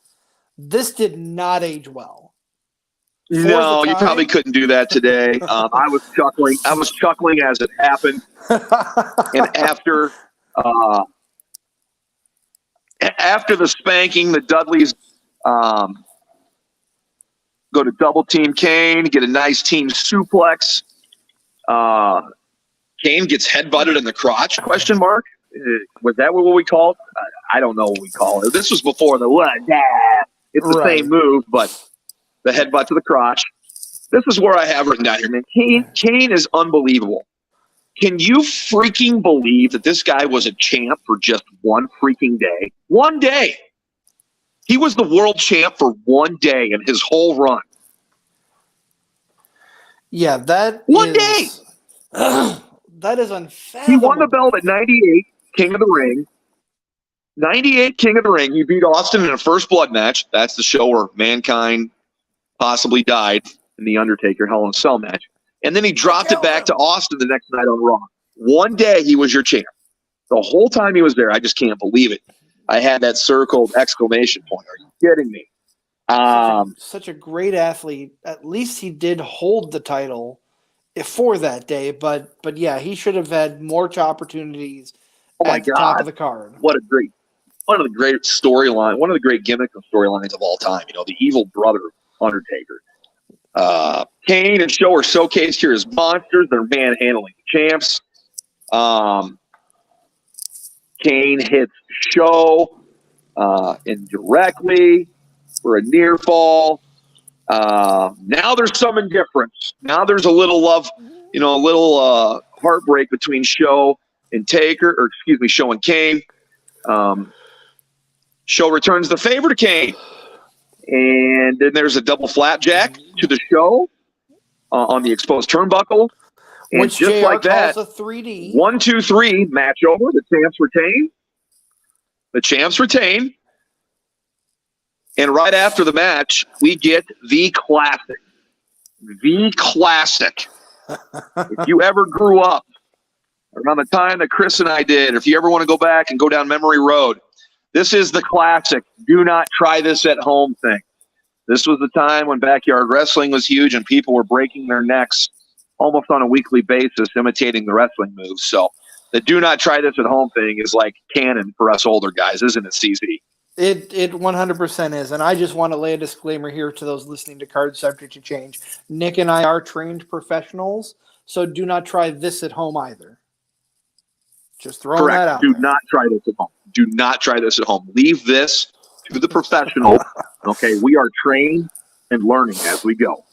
This did not age well. No, you probably couldn't do that today. I was chuckling. I was chuckling as it happened. And after the spanking, the Dudleys go to double team Kane, get a nice team suplex. Kane gets headbutted in the crotch, question mark. Was that what we called? I don't know what we call it. This was before the what? It's the same move, but the headbutt to the crotch. This is where I have written down here, man. Kane is unbelievable. Can you freaking believe that this guy was a champ for just one freaking day? One day. He was the world champ for one day in his whole run. Yeah, one day. That is unfathomable. He won the belt at 98, King of the Ring. 98, King of the Ring. He beat Austin in a first blood match. That's the show where Mankind possibly died in the Undertaker Hell in a Cell match. And then he dropped it back to Austin the next night on Raw. One day he was your champ. The whole time he was there, I just can't believe it. I had that circled exclamation point. Are you kidding me? Such a great athlete. At least he did hold the title for that day, but yeah, he should have had more opportunities at the top of the card. One of the great storyline, one of the great gimmick of storylines of all time. You know, the evil brother Undertaker. Kane and Show are showcased here as monsters. They're manhandling champs. Kane hits Show indirectly for a near fall. Now there's some indifference. Now there's a little love, a little heartbreak between Show and Taker, or excuse me, Show and Kane. Show returns the favor to Kane. And then there's a double flapjack to the Show on the exposed turnbuckle. And which just JR like that, calls a 3D. 1, 2, 3, match over. The champs retain. And right after the match, we get the classic. The classic. If you ever grew up around the time that Chris and I did, or if you ever want to go back and go down memory road, this is the classic do not try this at home thing. This was the time when backyard wrestling was huge and people were breaking their necks almost on a weekly basis imitating the wrestling moves. So the do not try this at home thing is like canon for us older guys, isn't it, CZ? It 100% is, and I just want to lay a disclaimer here to those listening to Cards Subject to Change. Nick and I are trained professionals, so do not try this at home either. Just throwing that out Do there. not try this at home. Do not try this at home. Leave this to the professionals. Okay, we are trained and learning as we go.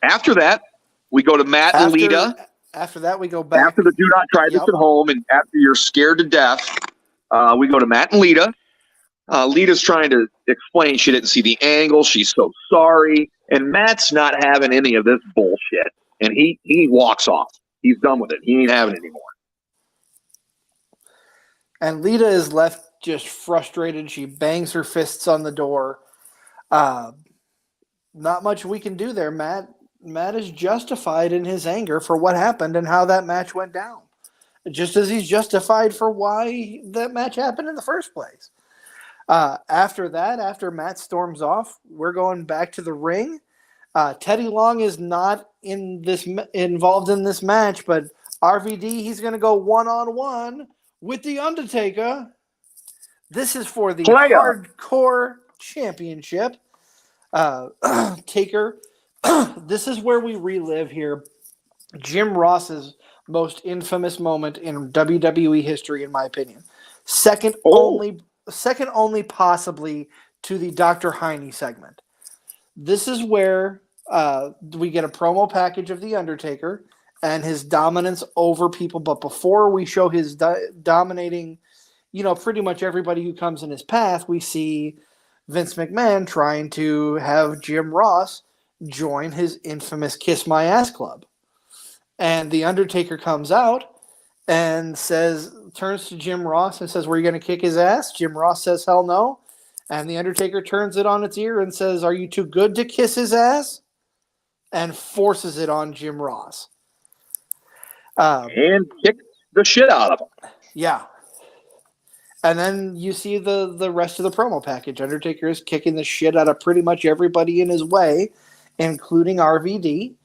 After that, we go to Matt and Lita. After that, we go back. After the do not try this at home, and after you're scared to death, we go to Matt and Lita. Lita's trying to explain she didn't see the angle. She's so sorry. And Matt's not having any of this bullshit. And he walks off. He's done with it. He ain't having it anymore. And Lita is left just frustrated. She bangs her fists on the door. Not much we can do there, Matt. Matt is justified in his anger for what happened and how that match went down. Just as he's justified for why that match happened in the first place. After that, after Matt storms off, we're going back to the ring. Teddy Long is not involved in this match, but RVD, he's going to go one-on-one with The Undertaker. This is for the Hardcore Championship. Taker, this is where we relive here Jim Ross's most infamous moment in WWE history, in my opinion. Second only possibly to the Dr. Heine segment. This is where we get a promo package of The Undertaker and his dominance over people. But before we show his dominating, pretty much everybody who comes in his path, we see Vince McMahon trying to have Jim Ross join his infamous Kiss My Ass Club. And The Undertaker comes out and turns to Jim Ross and says, "Were you going to kick his ass?" Jim Ross says, "Hell no." And The Undertaker turns it on its ear and says, "Are you too good to kiss his ass?" And forces it on Jim Ross. And kicks the shit out of him. Yeah. And then you see the rest of the promo package. Undertaker is kicking the shit out of pretty much everybody in his way, including RVD.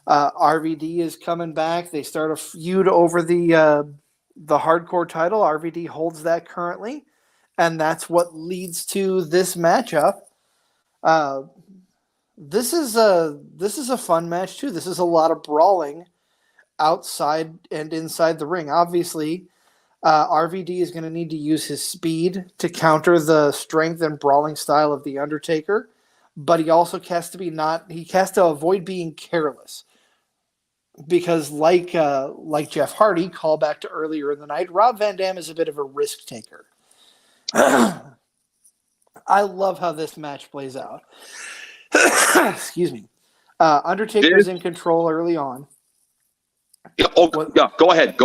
RVD is coming back. They start a feud over the hardcore title. RVD holds that currently. And that's what leads to this matchup. This is a fun match too. This is a lot of brawling outside and inside the ring. Obviously, RVD is going to need to use his speed to counter the strength and brawling style of The Undertaker, but he also has to avoid being careless. Because like Jeff Hardy, call back to earlier in the night, Rob Van Dam is a bit of a risk taker. I love how this match plays out. Excuse me. Undertaker's in control early on. Yeah, go ahead.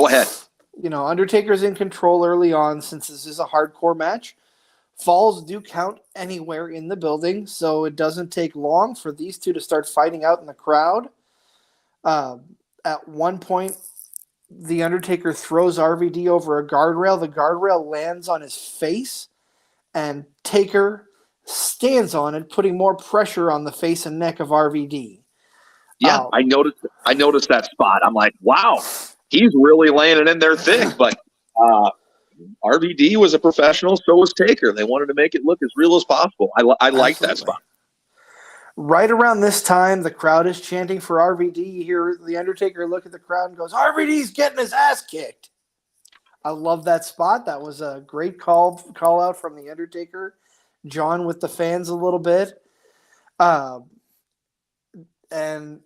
Undertaker's in control early on since this is a hardcore match. Falls do count anywhere in the building, so it doesn't take long for these two to start fighting out in the crowd. At one point, The Undertaker throws RVD over a guardrail. The guardrail lands on his face, and Taker stands on it, putting more pressure on the face and neck of RVD. Yeah, I noticed that spot. I'm like, wow, he's really laying it in there thick. But RVD was a professional, so was Taker. They wanted to make it look as real as possible. I like that spot. Right around this time, the crowd is chanting for RVD. You hear The Undertaker look at the crowd and goes, "RVD's getting his ass kicked." I love that spot. That was a great call out from The Undertaker. John with the fans a little bit. And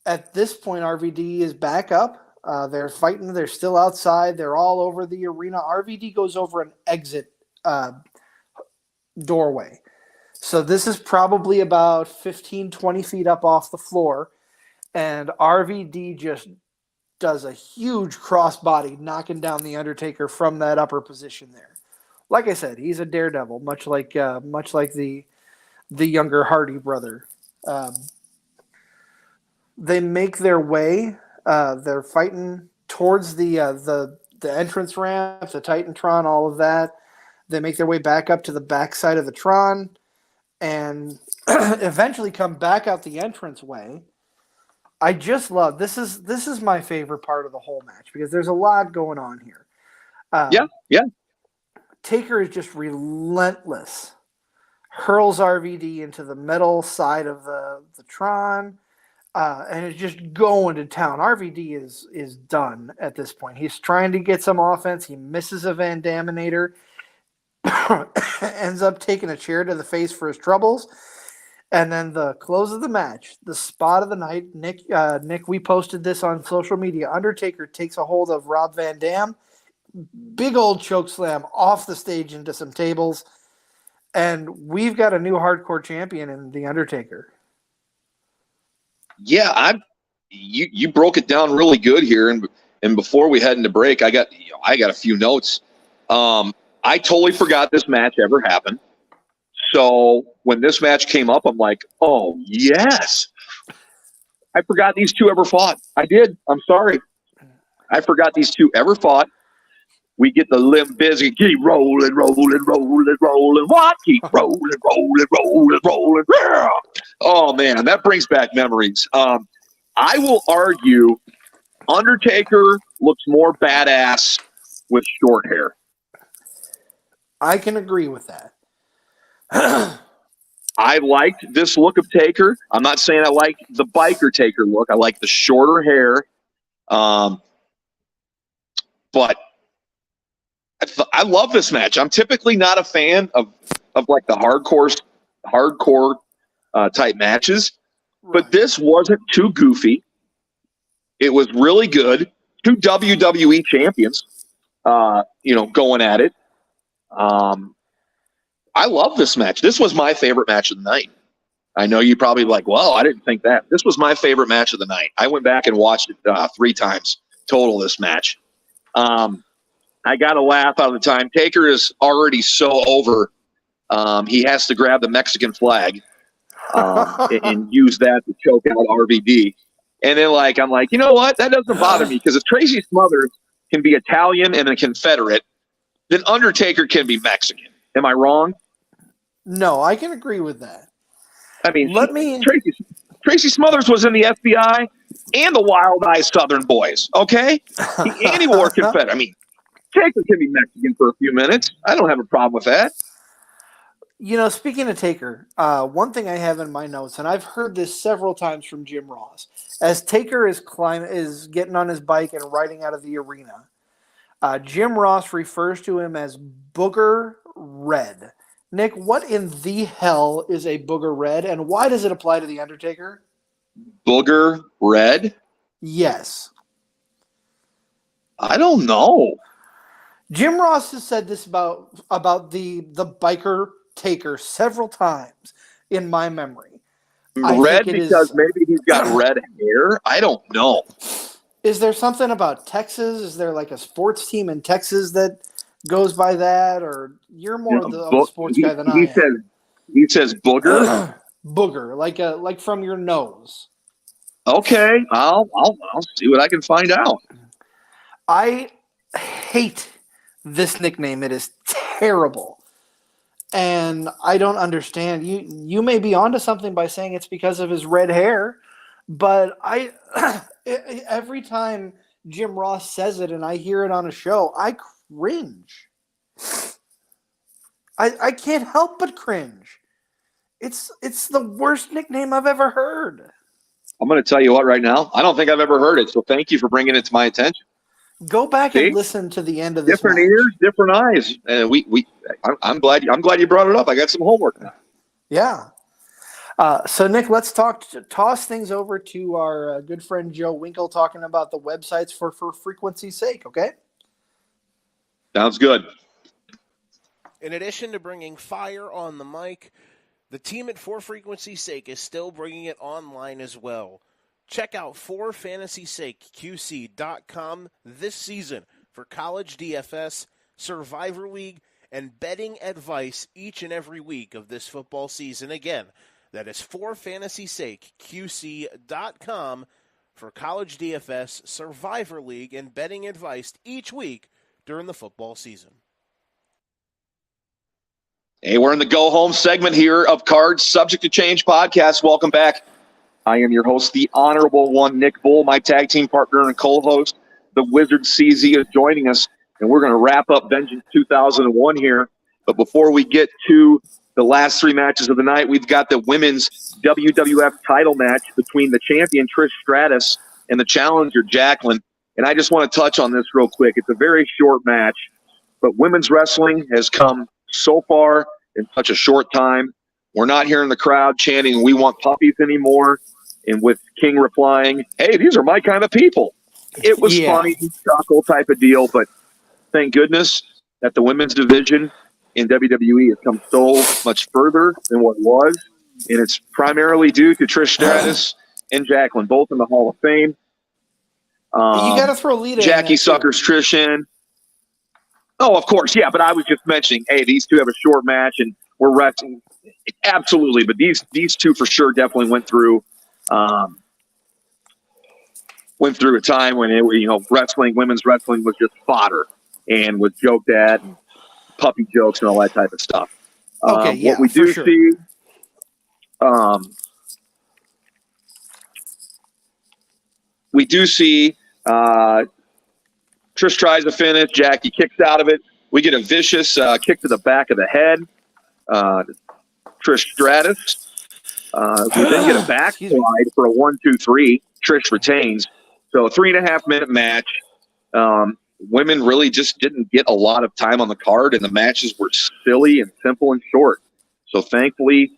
at this point, RVD is back up. They're fighting. They're still outside. They're all over the arena. RVD goes over an exit doorway. So this is probably about 15, 20 feet up off the floor. And RVD just does a huge crossbody, knocking down the Undertaker from that upper position there. Like I said, he's a daredevil, much like the younger Hardy brother. They make their way. They're fighting towards the entrance ramp, the Titantron, all of that. They make their way back up to the backside of the Tron, and eventually come back out the entranceway. I just love this is my favorite part of the whole match because there's a lot going on here. Yeah. Taker is just relentless. Hurls RVD into the metal side of the Tron, and is just going to town. RVD is done at this point. He's trying to get some offense. He misses a Van Daminator, ends up taking a chair to the face for his troubles. And then the close of the match, the spot of the night. Nick, we posted this on social media. Undertaker takes a hold of Rob Van Dam. Big old choke slam off the stage into some tables. And we've got a new hardcore champion in The Undertaker. Yeah, you broke it down really good here. And before we head into break, I got a few notes. I totally forgot this match ever happened. So when this match came up, I'm like, oh, yes. I forgot these two ever fought. I did. I'm sorry. I forgot these two ever fought. We get the Limp Bizkit, keep rolling. What? Keep rolling. Yeah. Oh, man, that brings back memories. I will argue Undertaker looks more badass with short hair. I can agree with that. I liked this look of Taker. I'm not saying I like the biker Taker look. I like the shorter hair. But I love this match. I'm typically not a fan of like the hardcore type matches, but this wasn't too goofy. It was really good. Two WWE champions, going at it. I love this match. This was my favorite match of the night. I know you probably like, well, I didn't think that. This was my favorite match of the night. I went back and watched it 3 times total this match. I got a laugh out of the time. Taker is already so over. He has to grab the Mexican flag and use that to choke out RVD. And then, I'm like, you know what? That doesn't bother me because if Tracy Smothers can be Italian and a Confederate, then Undertaker can be Mexican. Am I wrong? No, I can agree with that. I mean, Tracy Smothers was in the FBI and the Wild Eye Southern Boys, okay? And he wore Confederate. I mean, Taker can be Mexican for a few minutes. I don't have a problem with that. Speaking of Taker, one thing I have in my notes, and I've heard this several times from Jim Ross, as Taker is getting on his bike and riding out of the arena, Jim Ross refers to him as Booger Red. Nick, what in the hell is a Booger Red, and why does it apply to The Undertaker? Booger Red? Yes. I don't know. Jim Ross has said this about the biker Taker several times in my memory. Red because maybe he's got red hair? I don't know. Is there something about Texas? Is there like a sports team in Texas that goes by that? Or you're more of the sports guy than I am. He says booger? Booger, like from your nose. Okay, I'll see what I can find out. I hate this nickname. It is terrible. And I don't understand. You may be onto something by saying it's because of his red hair, but every time Jim Ross says it and I hear it on a show, I cringe. I can't help but cringe. It's the worst nickname I've ever heard. I'm going to tell you what right now. I don't think I've ever heard it, so thank you for bringing it to my attention. Go back and listen to the end of this. Different ears, different eyes. And I'm glad you brought it up. I got some homework now. Yeah. So Nick, let's toss things over to our good friend Joe Winkle talking about the websites for frequency's sake. Okay. Sounds good. In addition to bringing fire on the mic, the team at For Frequency's Sake is still bringing it online as well. Check out forfantasysakeqc.com this season for college DFS, Survivor League, and betting advice each and every week of this football season. Again, that is forfantasysakeqc.com for college DFS, Survivor League, and betting advice each week during the football season. Hey, we're in the Go Home segment here of Cards Subject to Change podcast. Welcome back. I am your host, the Honorable One, Nick Bull. My tag team partner and co-host, the Wizard CZ, is joining us, and we're going to wrap up Vengeance 2001 here. But before we get to the last three matches of the night, we've got the women's WWF title match between the champion, Trish Stratus, and the challenger, Jacqueline. And I just want to touch on this real quick. It's a very short match, but women's wrestling has come so far in such a short time. We're not hearing the crowd chanting, "We want puppies" anymore. And with King replying, "Hey, these are my kind of people." It was funny, chuckle type of deal, but thank goodness that the women's division in WWE has come so much further than what it was. And it's primarily due to Trish Stratus and Jacqueline, both in the Hall of Fame. You got to throw Lita Jackie in suckers Trish in. Oh, of course, yeah, but I was just mentioning, hey, these two have a short match, and we're wrestling. Absolutely, but these two for sure definitely went through a time when women's wrestling was just fodder and was joked at, and puppy jokes and all that type of stuff. What we do see, Trish tries to finish. Jackie kicks out of it. We get a vicious kick to the back of the head. Trish Stratus. We then get a backslide for a 1-2-3. Trish retains. So a 3.5-minute match. Women really just didn't get a lot of time on the card, and the matches were silly and simple and short. So thankfully,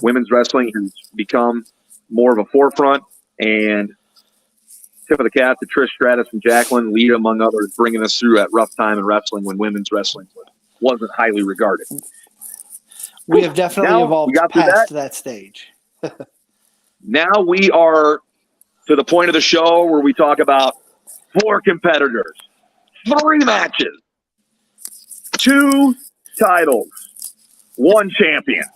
women's wrestling has become more of a forefront, and tip of the cap to Trish Stratus and Jacqueline, Lita, among others, bringing us through that rough time in wrestling when women's wrestling wasn't highly regarded. We have definitely evolved past that stage. Now we are to the point of the show where we talk about 4 competitors, 3 matches, 2 titles, 1 champion.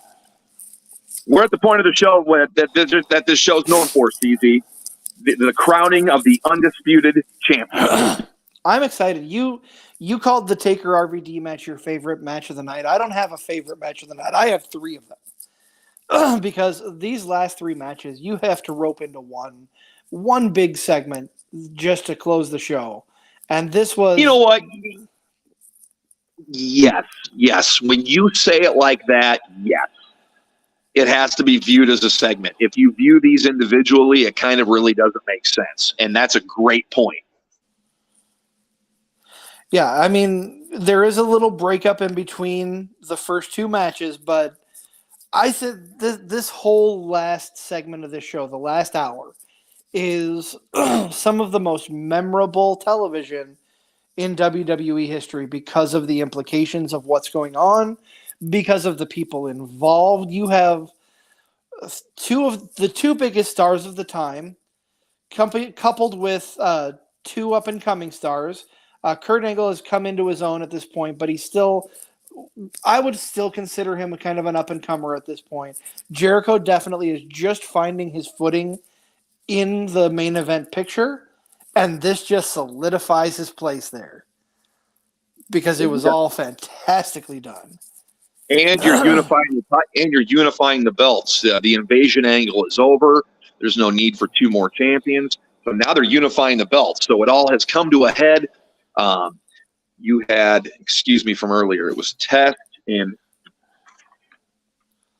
We're at the point of the show that this show's known for, CZ, the crowning of the undisputed champion. I'm excited. You called the Taker RVD match your favorite match of the night. I don't have a favorite match of the night. I have 3 of them. Because these last 3 matches, you have to rope into one big segment just to close the show. And this was... You know what? Yes. When you say it like that, yes. It has to be viewed as a segment. If you view these individually, it kind of really doesn't make sense. And that's a great point. Yeah, I mean, there is a little breakup in between the first 2 matches, but I said this whole last segment of this show, the last hour, is some of the most memorable television in WWE history because of the implications of what's going on, because of the people involved. You have 2 of the 2 biggest stars of the time, coupled with 2 up-and-coming stars. Kurt Angle has come into his own at this point, but I would still consider him a kind of an up-and-comer at this point. Jericho definitely is just finding his footing in the main event picture, and this just solidifies his place there because it was all fantastically done. And you're unifying the belts. The invasion angle is over. There's no need for 2 more champions. So now they're unifying the belts. So it all has come to a head. You had, excuse me from earlier, it was Test and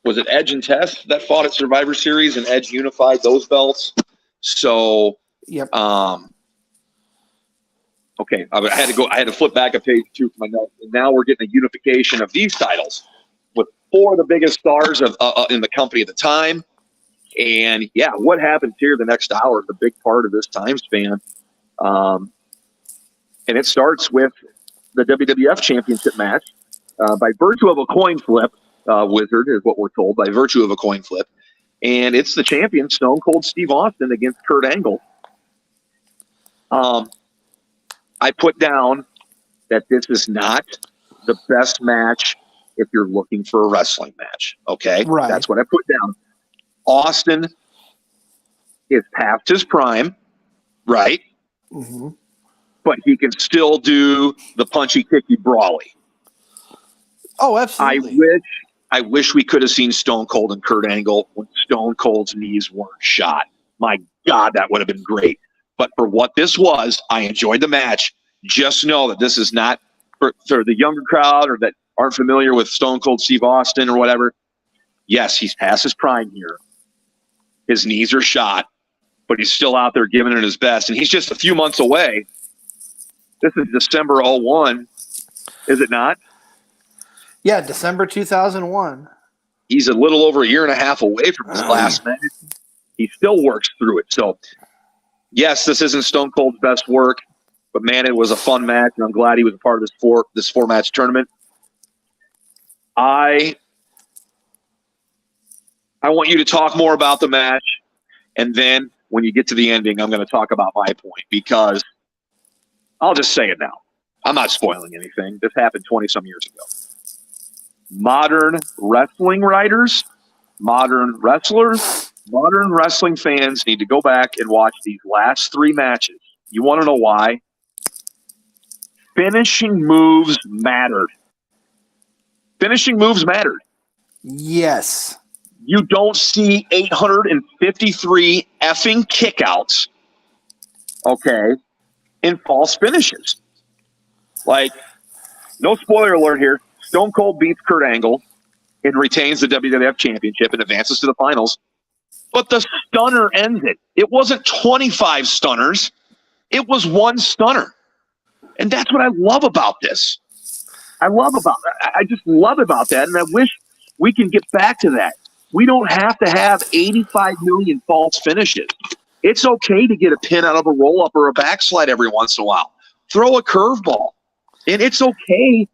was it Edge and Test that fought at Survivor Series, and Edge unified those belts. So, yep. Okay, I had to flip back a page 2 for my notes, and now we're getting a unification of these titles with 4 of the biggest stars in the company at the time. And yeah, what happens here the next hour is a big part of this time span. And it starts with the WWF Championship match by virtue of a coin flip. Wizard is what we're told, by virtue of a coin flip. and it's the champion, Stone Cold Steve Austin, against Kurt Angle. I put down that this is not the best match if you're looking for a wrestling match. Okay? Right. That's what I put down. Austin is past his prime, right? Mm-hmm. But he can still do the punchy, kicky, brawly. Oh, absolutely. I wish we could have seen Stone Cold and Kurt Angle when Stone Cold's knees weren't shot. My God, that would have been great. But for what this was, I enjoyed the match. Just know that this is not for the younger crowd or that aren't familiar with Stone Cold Steve Austin or whatever. Yes, he's past his prime here. His knees are shot, but he's still out there giving it his best. And he's just a few months away. This is December 01, is it not? Yeah, December 2001. He's a little over a year and a half away from his last match. He still works through it. So, yes, this isn't Stone Cold's best work, but, man, it was a fun match, and I'm glad he was a part of this four-match tournament. I want you to talk more about the match, and then when you get to the ending, I'm going to talk about my point, because I'll just say it now. I'm not spoiling anything. This happened 20-some years ago. Modern wrestling writers, modern wrestlers, modern wrestling fans need to go back and watch these last three matches. You want to know why? Finishing moves mattered. Finishing moves mattered. Yes. You don't see 853 effing kickouts, okay, in false finishes. Like, no spoiler alert here. Stone Cold beats Kurt Angle and retains the WWF Championship and advances to the finals. But the stunner ends it. It wasn't 25 stunners. It was one stunner. And that's what I love about this. I just love about that, and I wish we can get back to that. We don't have to have 85 million false finishes. It's okay to get a pin out of a roll-up or a backslide every once in a while. Throw a curveball. And it's okay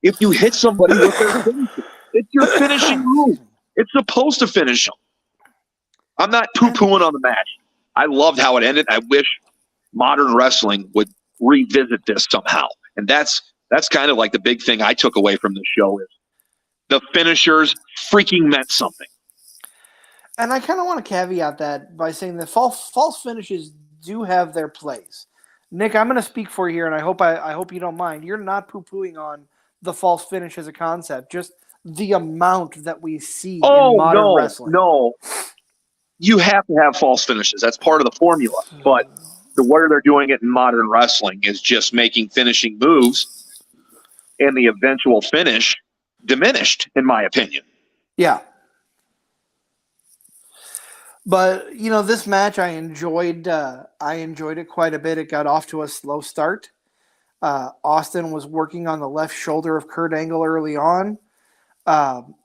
if you hit somebody with their finishing. It's your finishing move. It's supposed to finish them. I'm not poo-pooing on the match. I loved how it ended. I wish modern wrestling would revisit this somehow. And that's kind of like the big thing I took away from the show is the finishers freaking meant something. And I kind of want to caveat that by saying that false finishes do have their place. Nick, I'm going to speak for you here, and I hope you don't mind. You're not poo-pooing on the false finish as a concept, just the amount that we see in modern wrestling. No. You have to have false finishes. That's part of the formula. But the way they're doing it in modern wrestling is just making finishing moves and the eventual finish diminished, in my opinion. Yeah. But, this match I enjoyed it quite a bit. It got off to a slow start. Austin was working on the left shoulder of Kurt Angle early on.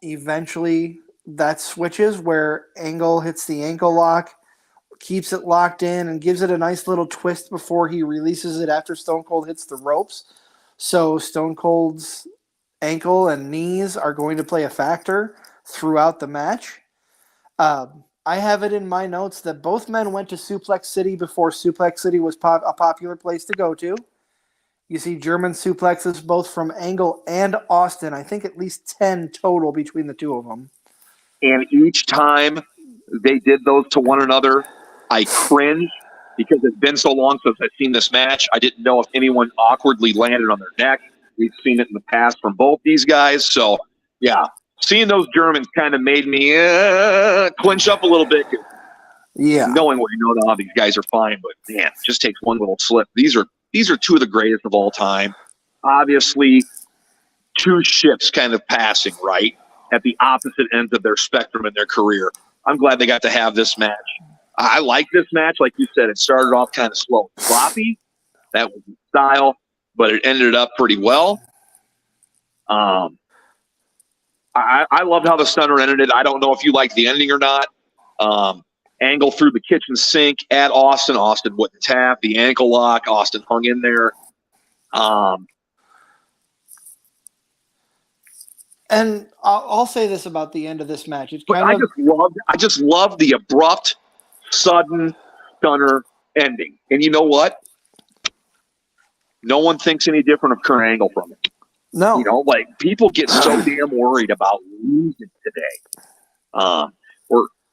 Eventually, that switches where Angle hits the ankle lock, keeps it locked in, and gives it a nice little twist before he releases it after Stone Cold hits the ropes. So Stone Cold's ankle and knees are going to play a factor throughout the match. I have it in my notes that both men went to Suplex City before Suplex City was a popular place to go to. You see German suplexes both from Angle and Austin. I think at least 10 total between the two of them. And each time they did those to one another, I cringed because it's been so long since I've seen this match. I didn't know if anyone awkwardly landed on their neck. We've seen it in the past from both these guys. So, yeah, seeing those Germans kind of made me clinch up a little bit. Yeah. Knowing what you know now, these guys are fine, but, man, it just takes one little slip. These are two of the greatest of all time. Obviously, two ships kind of passing, right, at the opposite ends of their spectrum in their career. I'm glad they got to have this match. I like this match. Like you said, it started off kind of slow, sloppy. That was the style, but it ended up pretty well. I loved how the stunner ended it. I don't know if you liked the ending or not. Angle through the kitchen sink at Austin. Austin wouldn't tap. The ankle lock. Austin hung in there. And I'll say this about the end of this match. It's But kind of I just love the abrupt, sudden, stunner ending. And you know what? No one thinks any different of Kurt Angle from it. no. You know, like people get so damn worried about losing today. Or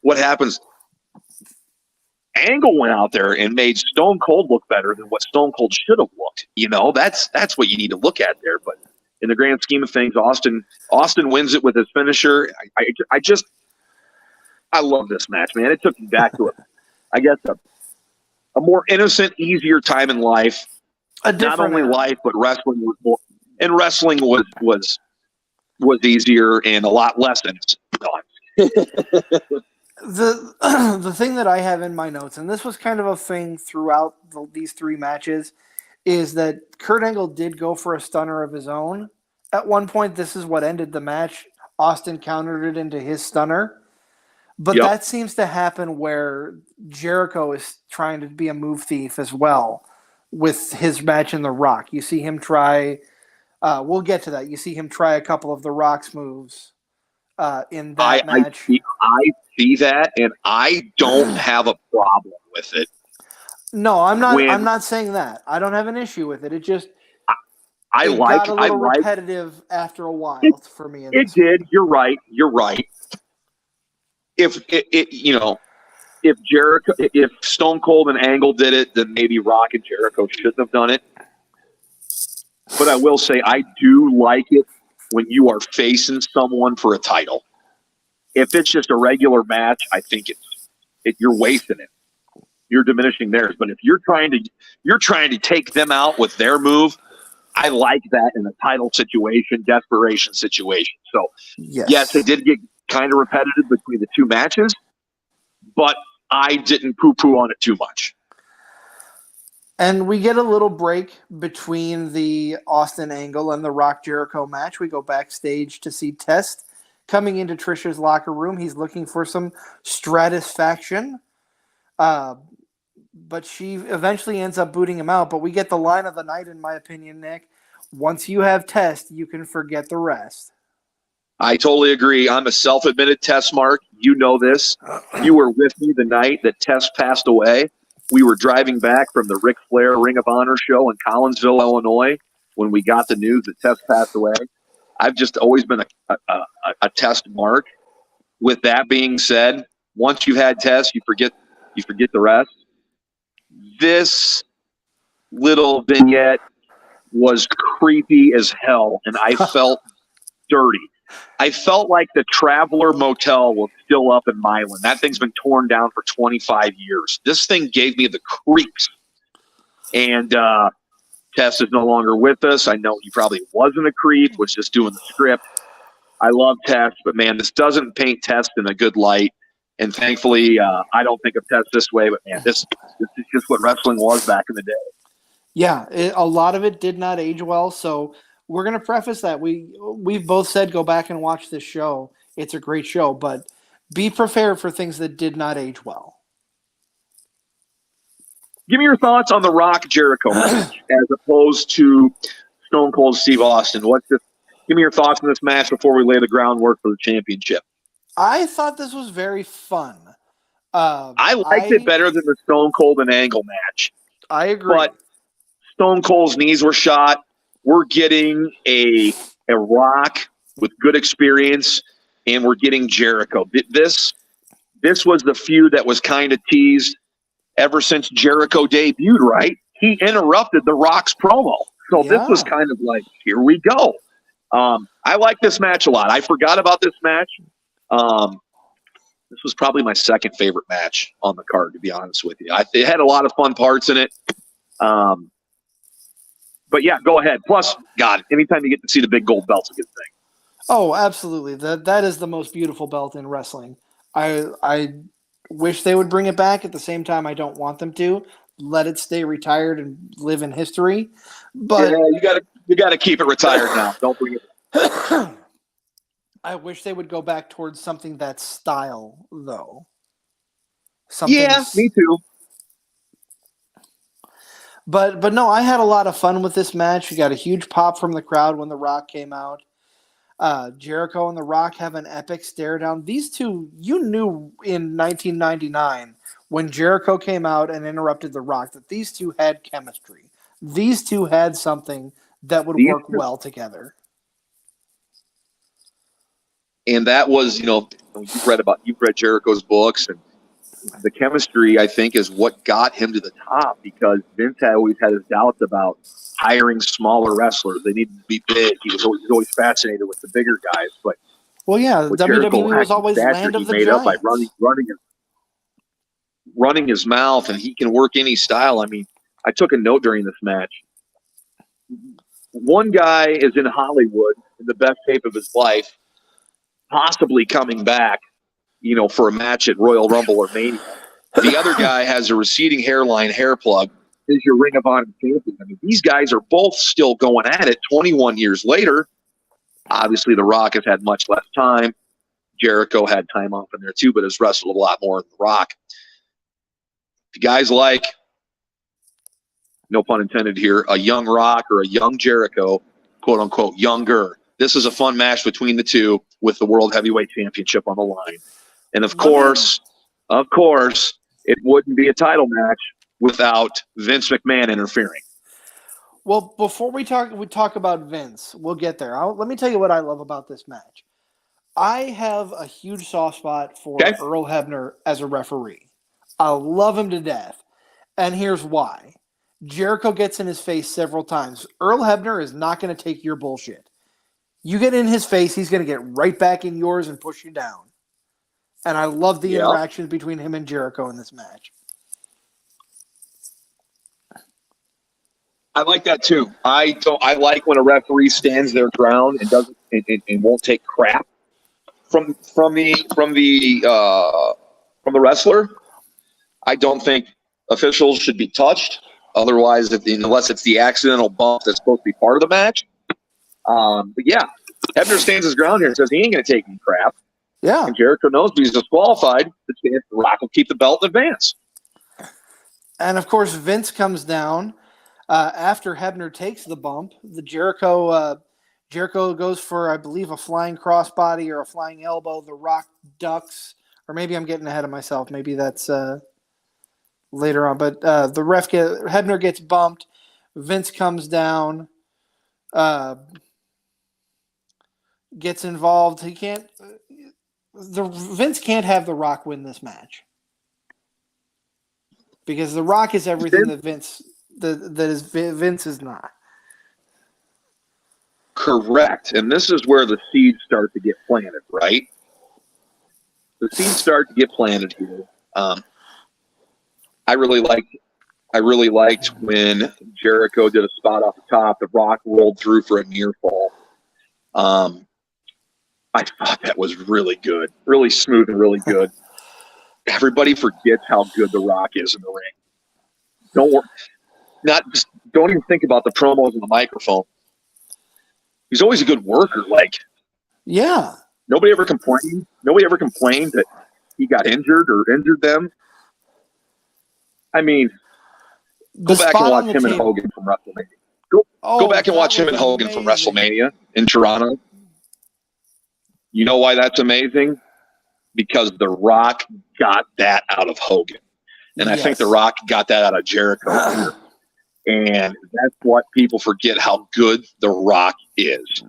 what happens? Angle went out there and made Stone Cold look better than what Stone Cold should have looked. You know, that's what you need to look at there. But in the grand scheme of things, Austin wins it with his finisher. I love this match, man. It took me back to I guess a more innocent, easier time in life. Not only life, but wrestling was more. And wrestling was easier and a lot less innocent. The thing that I have in my notes, and this was kind of a thing throughout these three matches, is that Kurt Angle did go for a stunner of his own. At one point, this is what ended the match. Austin countered it into his stunner. But that seems to happen where Jericho is trying to be a move thief as well with his match in The Rock. You see him try, we'll get to that. You see him try a couple of The Rock's moves in that match. I see that, and I don't have a problem with it. No, I'm not saying that. I don't have an issue with it. It just it got a little repetitive after a while for me. It did. You're right. If if Stone Cold and Angle did it, then maybe Rock and Jericho shouldn't have done it. But I will say I do like it when you are facing someone for a title. If it's just a regular match, I think you're wasting it. You're diminishing theirs. But if you're trying to take them out with their move, I like that in a title situation, desperation situation. So yes, it did get kind of repetitive between the two matches, but I didn't poo-poo on it too much. And we get a little break between the Austin Angle and the Rock Jericho match. We go backstage to see Test coming into Trisha's locker room. He's looking for some stratisfaction, but she eventually ends up booting him out. But we get the line of the night, in my opinion, Nick. Once you have Test, you can forget the rest. I totally agree. I'm a self-admitted Test mark. You know this. You were with me the night that Test passed away. We were driving back from the Ric Flair Ring of Honor show in Collinsville, Illinois, when we got the news that Test passed away. I've just always been a Test mark. With that being said, once you've had Test, you forget the rest. This little vignette was creepy as hell, and I felt dirty. I felt like the Traveler Motel was still up in Milan. That thing's been torn down for 25 years. This thing gave me the creeps. And Tess is no longer with us. I know he probably wasn't a creep, was just doing the script. I love Tess, but man, this doesn't paint Tess in a good light. And thankfully, I don't think of Tess this way, but man, this is just what wrestling was back in the day. Yeah, a lot of it did not age well, so we're going to preface that. We've both said go back and watch this show. It's a great show, but be prepared for things that did not age well. Give me your thoughts on the Rock Jericho match as opposed to Stone Cold Steve Austin. Give me your thoughts on this match before we lay the groundwork for the championship. I thought this was very fun. I liked it better than the Stone Cold and Angle match. I agree. But Stone Cold's knees were shot. We're getting a Rock with good experience, and we're getting Jericho. This was the feud that was kind of teased ever since Jericho debuted, right? He interrupted the Rock's promo. So This was kind of like, here we go. I like this match a lot. I forgot about this match. This was probably my second favorite match on the card, to be honest with you. It had a lot of fun parts in it. But yeah, go ahead. Plus, God, anytime you get to see the big gold belt's a good thing. Oh, absolutely. That is the most beautiful belt in wrestling. I wish they would bring it back. At the same time, I don't want them to. Let it stay retired and live in history. But yeah, you gotta keep it retired now. Don't bring it back. I wish they would go back towards something that's style, though. Yeah, me too. But no, I had a lot of fun with this match. We got a huge pop from the crowd when The Rock came out. Jericho and The Rock have an epic stare down. These two, you knew in 1999 when Jericho came out and interrupted The Rock that these two had chemistry. These two had something that would work well together. And that was, you've read Jericho's books, and the chemistry, I think, is what got him to the top, because Vince had always had his doubts about hiring smaller wrestlers. They needed to be big. He was always fascinated with the bigger guys. But WWE was always land of the giants. By running his mouth, and he can work any style. I mean, I took a note during this match. One guy is in Hollywood in the best shape of his life, possibly coming back, for a match at Royal Rumble or Mania. The other guy has a receding hairline hair plug. Is your Ring of Honor champion. I mean, these guys are both still going at it 21 years later. Obviously, The Rock has had much less time. Jericho had time off in there too, but has wrestled a lot more than The Rock. If you guys like, no pun intended here, a young Rock or a young Jericho, quote unquote, younger, this is a fun match between the two with the World Heavyweight Championship on the line. And of course, it wouldn't be a title match without Vince McMahon interfering. Well, before we talk about Vince, we'll get there. Let me tell you what I love about this match. I have a huge soft spot for Earl Hebner as a referee. I love him to death. And here's why. Jericho gets in his face several times. Earl Hebner is not going to take your bullshit. You get in his face, he's going to get right back in yours and push you down. And I love the interactions between him and Jericho in this match. I like that too. I like when a referee stands their ground and doesn't and won't take crap from the wrestler. I don't think officials should be touched. Otherwise, unless it's the accidental bump that's supposed to be part of the match. But yeah, Hebner stands his ground here and says he ain't going to take any crap. Yeah. And Jericho knows he's disqualified. The Rock will keep the belt in advance. And of course, Vince comes down after Hebner takes the bump. The Jericho goes for, I believe, a flying crossbody or a flying elbow. The Rock ducks, or maybe I'm getting ahead of myself. Maybe that's later on. But Hebner gets bumped. Vince comes down, gets involved. Vince can't have The Rock win this match because The Rock is everything that Vince is not. Correct. And this is where the seeds start to get planted, right? The seeds start to get planted here. I really liked when Jericho did a spot off the top. The Rock rolled through for a near fall. I thought that was really good, really smooth and really good. Everybody forgets how good The Rock is in the ring. Don't even think about the promos and the microphone. He's always a good worker. Nobody ever complained that he got injured or injured them. I mean, go back and watch him and Hogan from WrestleMania. Go back and watch him and Hogan from WrestleMania in Toronto. You know why that's amazing? Because The Rock got that out of Hogan. And I think The Rock got that out of Jericho here. And that's what people forget, how good The Rock is.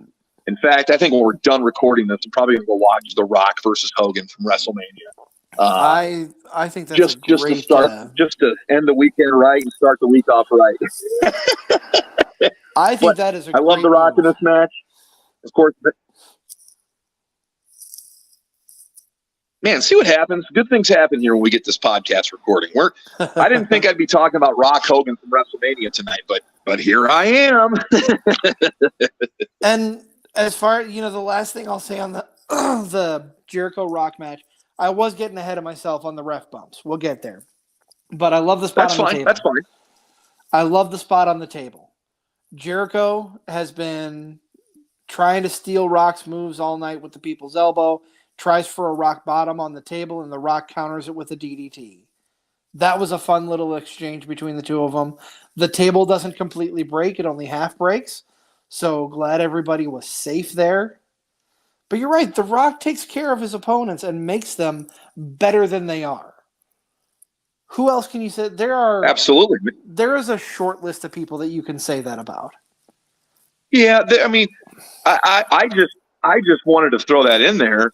In fact, I think when we're done recording this, I'm probably going to go watch The Rock versus Hogan from WrestleMania. I think that's just to end the weekend right and start the week off right. I think that is. I love The Rock in this match. Of course. Man, see what happens. Good things happen here when we get this podcast recording. I didn't think I'd be talking about Rock Hogan from WrestleMania tonight, but here I am. And as far the last thing I'll say on the Jericho Rock match, I was getting ahead of myself on the ref bumps. We'll get there, but I love the spot on the table. That's fine. I love the spot on the table. Jericho has been trying to steal Rock's moves all night with the people's elbow. Tries for a rock bottom on the table, and The Rock counters it with a DDT. That was a fun little exchange between the two of them. The table doesn't completely break. It only half breaks. So glad everybody was safe there. But you're right. The Rock takes care of his opponents and makes them better than they are. Who else can you say? Absolutely. There is a short list of people that you can say that about. Yeah, I mean, I just wanted to throw that in there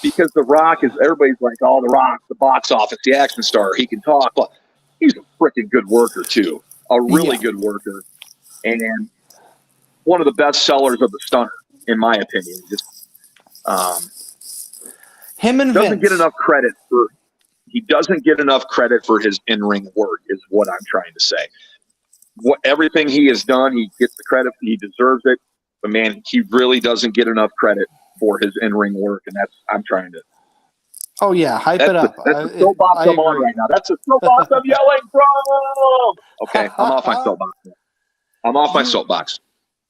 because The Rock is, everybody's like, oh, The Rock, the box office, the action star, he can talk. Well, he's a freaking good worker too, a really good worker, and one of the best sellers of the stunner, in my opinion. Just him and doesn't Vince get enough credit for. He doesn't get enough credit for his in-ring work, is what I'm trying to say. Everything he has done, he gets the credit. He deserves it. But, man, he really doesn't get enough credit for his in-ring work, and I'm trying to. Oh, yeah, hype it up. That's the soapbox I'm on right now. That's the soapbox I'm yelling from. Okay, I'm off my soapbox. I'm off my soapbox.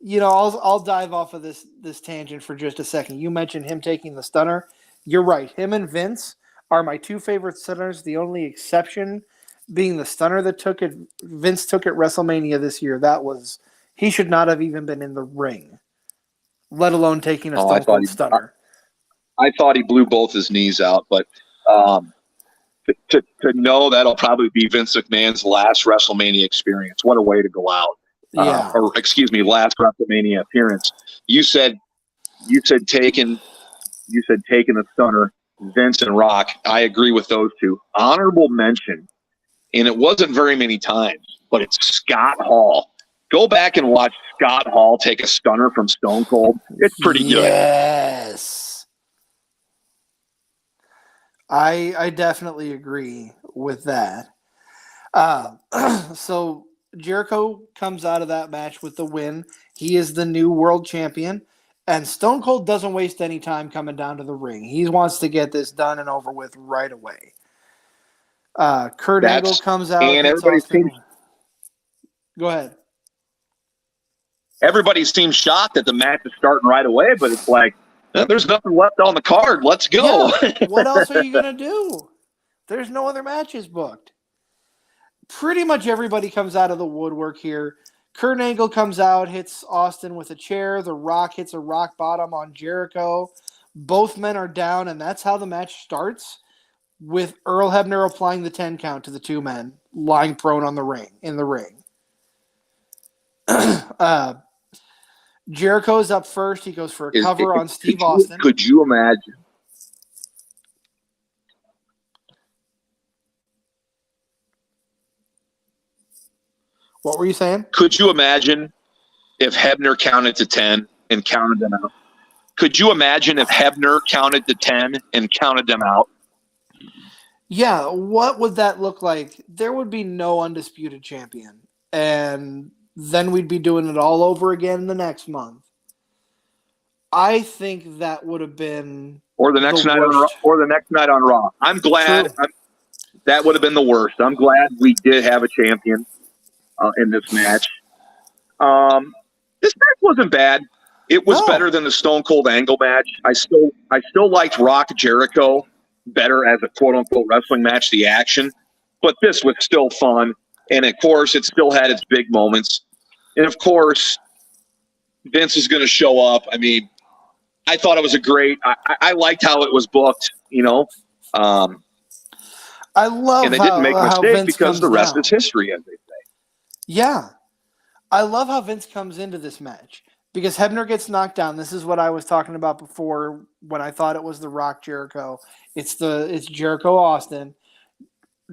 You know, I'll dive off of this tangent for just a second. You mentioned him taking the stunner. You're right. Him and Vince are my two favorite stunners. The only exception being the stunner that Vince took at WrestleMania this year. He should not have even been in the ring, let alone taking a Stone Cold stunner. I thought he blew both his knees out, but to know that'll probably be Vince McMahon's last WrestleMania experience. What a way to go out. Yeah. Last WrestleMania appearance. You said taking the stunner, Vince and Rock. I agree with those two. Honorable mention, and it wasn't very many times, but it's Scott Hall. Go back and watch Scott Hall take a stunner from Stone Cold. It's pretty good. Yes. I definitely agree with that. So Jericho comes out of that match with the win. He is the new world champion. And Stone Cold doesn't waste any time coming down to the ring. He wants to get this done and over with right away. Kurt Angle comes out. And everybody seems. Go ahead. Everybody seems shocked that the match is starting right away, but it's like, there's nothing left on the card. Let's go. Yeah. What else are you going to do? There's no other matches booked. Pretty much everybody comes out of the woodwork here. Kurt Angle comes out, hits Austin with a chair. The Rock hits a rock bottom on Jericho. Both men are down, and that's how the match starts, with Earl Hebner applying the 10 count to the two men, lying prone in the ring. Jericho's up first. He goes for a cover on Steve Austin. Could you imagine? What were you saying? Could you imagine if Hebner counted to 10 and counted them out? Could you imagine if Hebner counted to 10 and counted them out? Yeah, what would that look like? There would be no undisputed champion. And then we'd be doing it all over again the next month. I think that would have been or the next night on Raw. I'm glad that would have been the worst. I'm glad we did have a champion in this match. This match wasn't bad. It was better than the Stone Cold Angle match. I still liked Rock Jericho better as a quote unquote wrestling match, the action, but this was still fun. And of course, it still had its big moments. And of course, Vince is going to show up. I mean, I thought it was I liked how it was booked, you know. I love and they didn't make a mistake because the rest is history, as they say. Yeah. I love how Vince comes into this match because Hebner gets knocked down. This is what I was talking about before when I thought it was the Rock Jericho. It's Jericho Austin.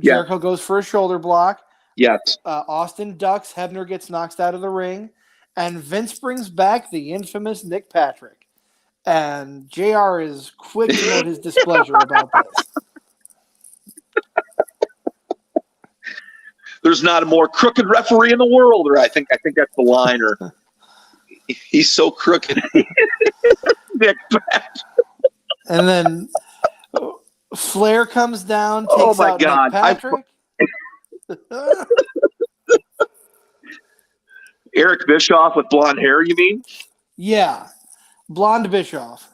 Jericho goes for a shoulder block. Yes. Austin ducks. Hebner gets knocked out of the ring. And Vince brings back the infamous Nick Patrick. And JR is quick to note his displeasure about this. There's not a more crooked referee in the world, or I think that's the line, or he's so crooked. Nick Patrick. And then Flair comes down, takes out Nick Patrick. Eric Bischoff with blonde hair, you mean? Yeah. Blonde Bischoff.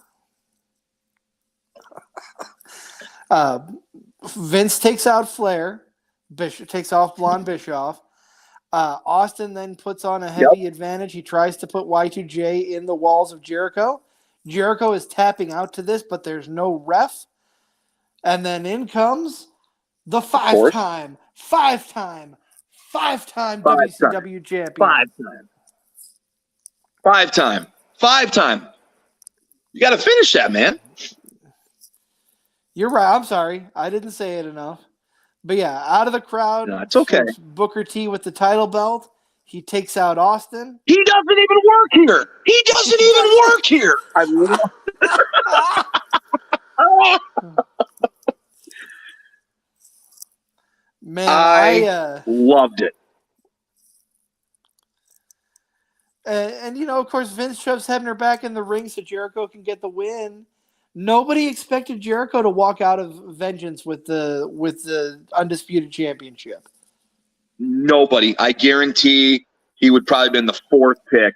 Vince takes out Flair. Bishop takes off blonde Bischoff. Austin then puts on a heavy advantage. He tries to put Y2J in the walls of Jericho. Jericho is tapping out to this, but there's no ref. And then in comes the five-time WCW champion. Five-time. You got to finish that, man. You're right. I'm sorry. I didn't say it enough. But yeah, out of the crowd. No, it's okay. Booker T with the title belt. He takes out Austin. He doesn't even work here. I love Man, I loved it. And of course, Vince shoves Hebner back in the ring so Jericho can get the win. Nobody expected Jericho to walk out of Vengeance with the Undisputed Championship. Nobody. I guarantee he would probably have been the fourth pick.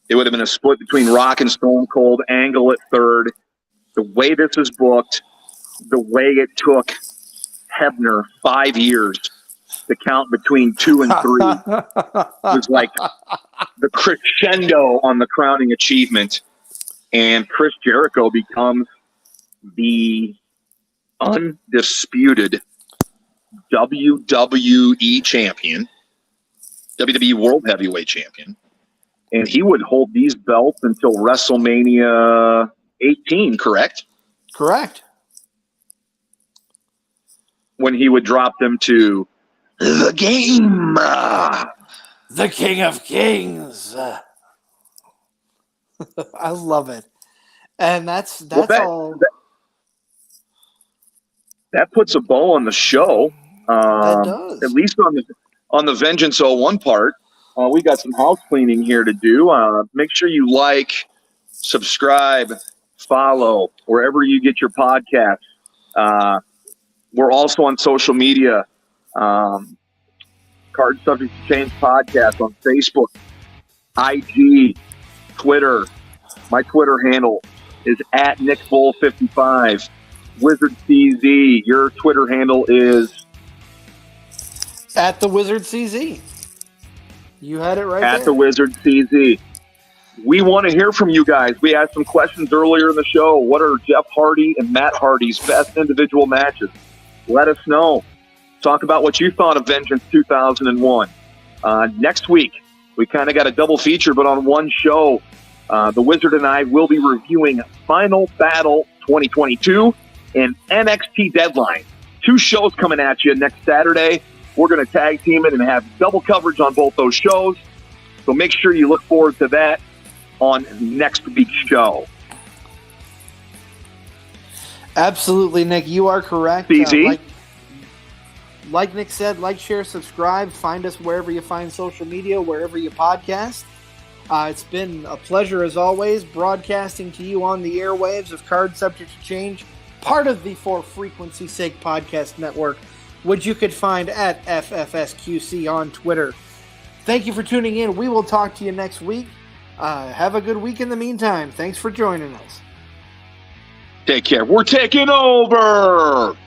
It would have been a split between Rock and Stone Cold, Angle at third. The way this is booked, the way it took Hebner 5 years to count between 2 and 3 was like the crescendo on the crowning achievement. And Chris Jericho becomes the undisputed WWE champion, WWE World Heavyweight Champion. And he would hold these belts until WrestleMania 18, correct? Correct. When he would drop them to the Game. The King of Kings. I love it. And that's all. That puts a bow on the show. That does. At least on the Vengeance 01 part. We got some house cleaning here to do. Make sure you like, subscribe, follow wherever you get your podcasts. We're also on social media. Card Subject to Change Podcast on Facebook, IG, Twitter. My Twitter handle is at NickBull55. Wizard CZ, your Twitter handle is at the Wizard CZ. You had it right there. At the Wizard CZ. We want to hear from you guys. We asked some questions earlier in the show. What are Jeff Hardy and Matt Hardy's best individual matches? Let us know. Talk about what you thought of Vengeance 2001. Next week, we kind of got a double feature, but on one show, the Wizard and I will be reviewing Final Battle 2022 and NXT Deadline. 2 shows coming at you next Saturday. We're going to tag team it and have double coverage on both those shows. So make sure you look forward to that on next week's show. Absolutely, Nick. You are correct. CZ? Like Nick said, like, share, subscribe. Find us wherever you find social media, wherever you podcast. It's been a pleasure, as always, broadcasting to you on the airwaves of Card Subject to Change, part of the For Frequency's Sake podcast network, which you could find at FFSQC on Twitter. Thank you for tuning in. We will talk to you next week. Have a good week in the meantime. Thanks for joining us. Take care. We're taking over.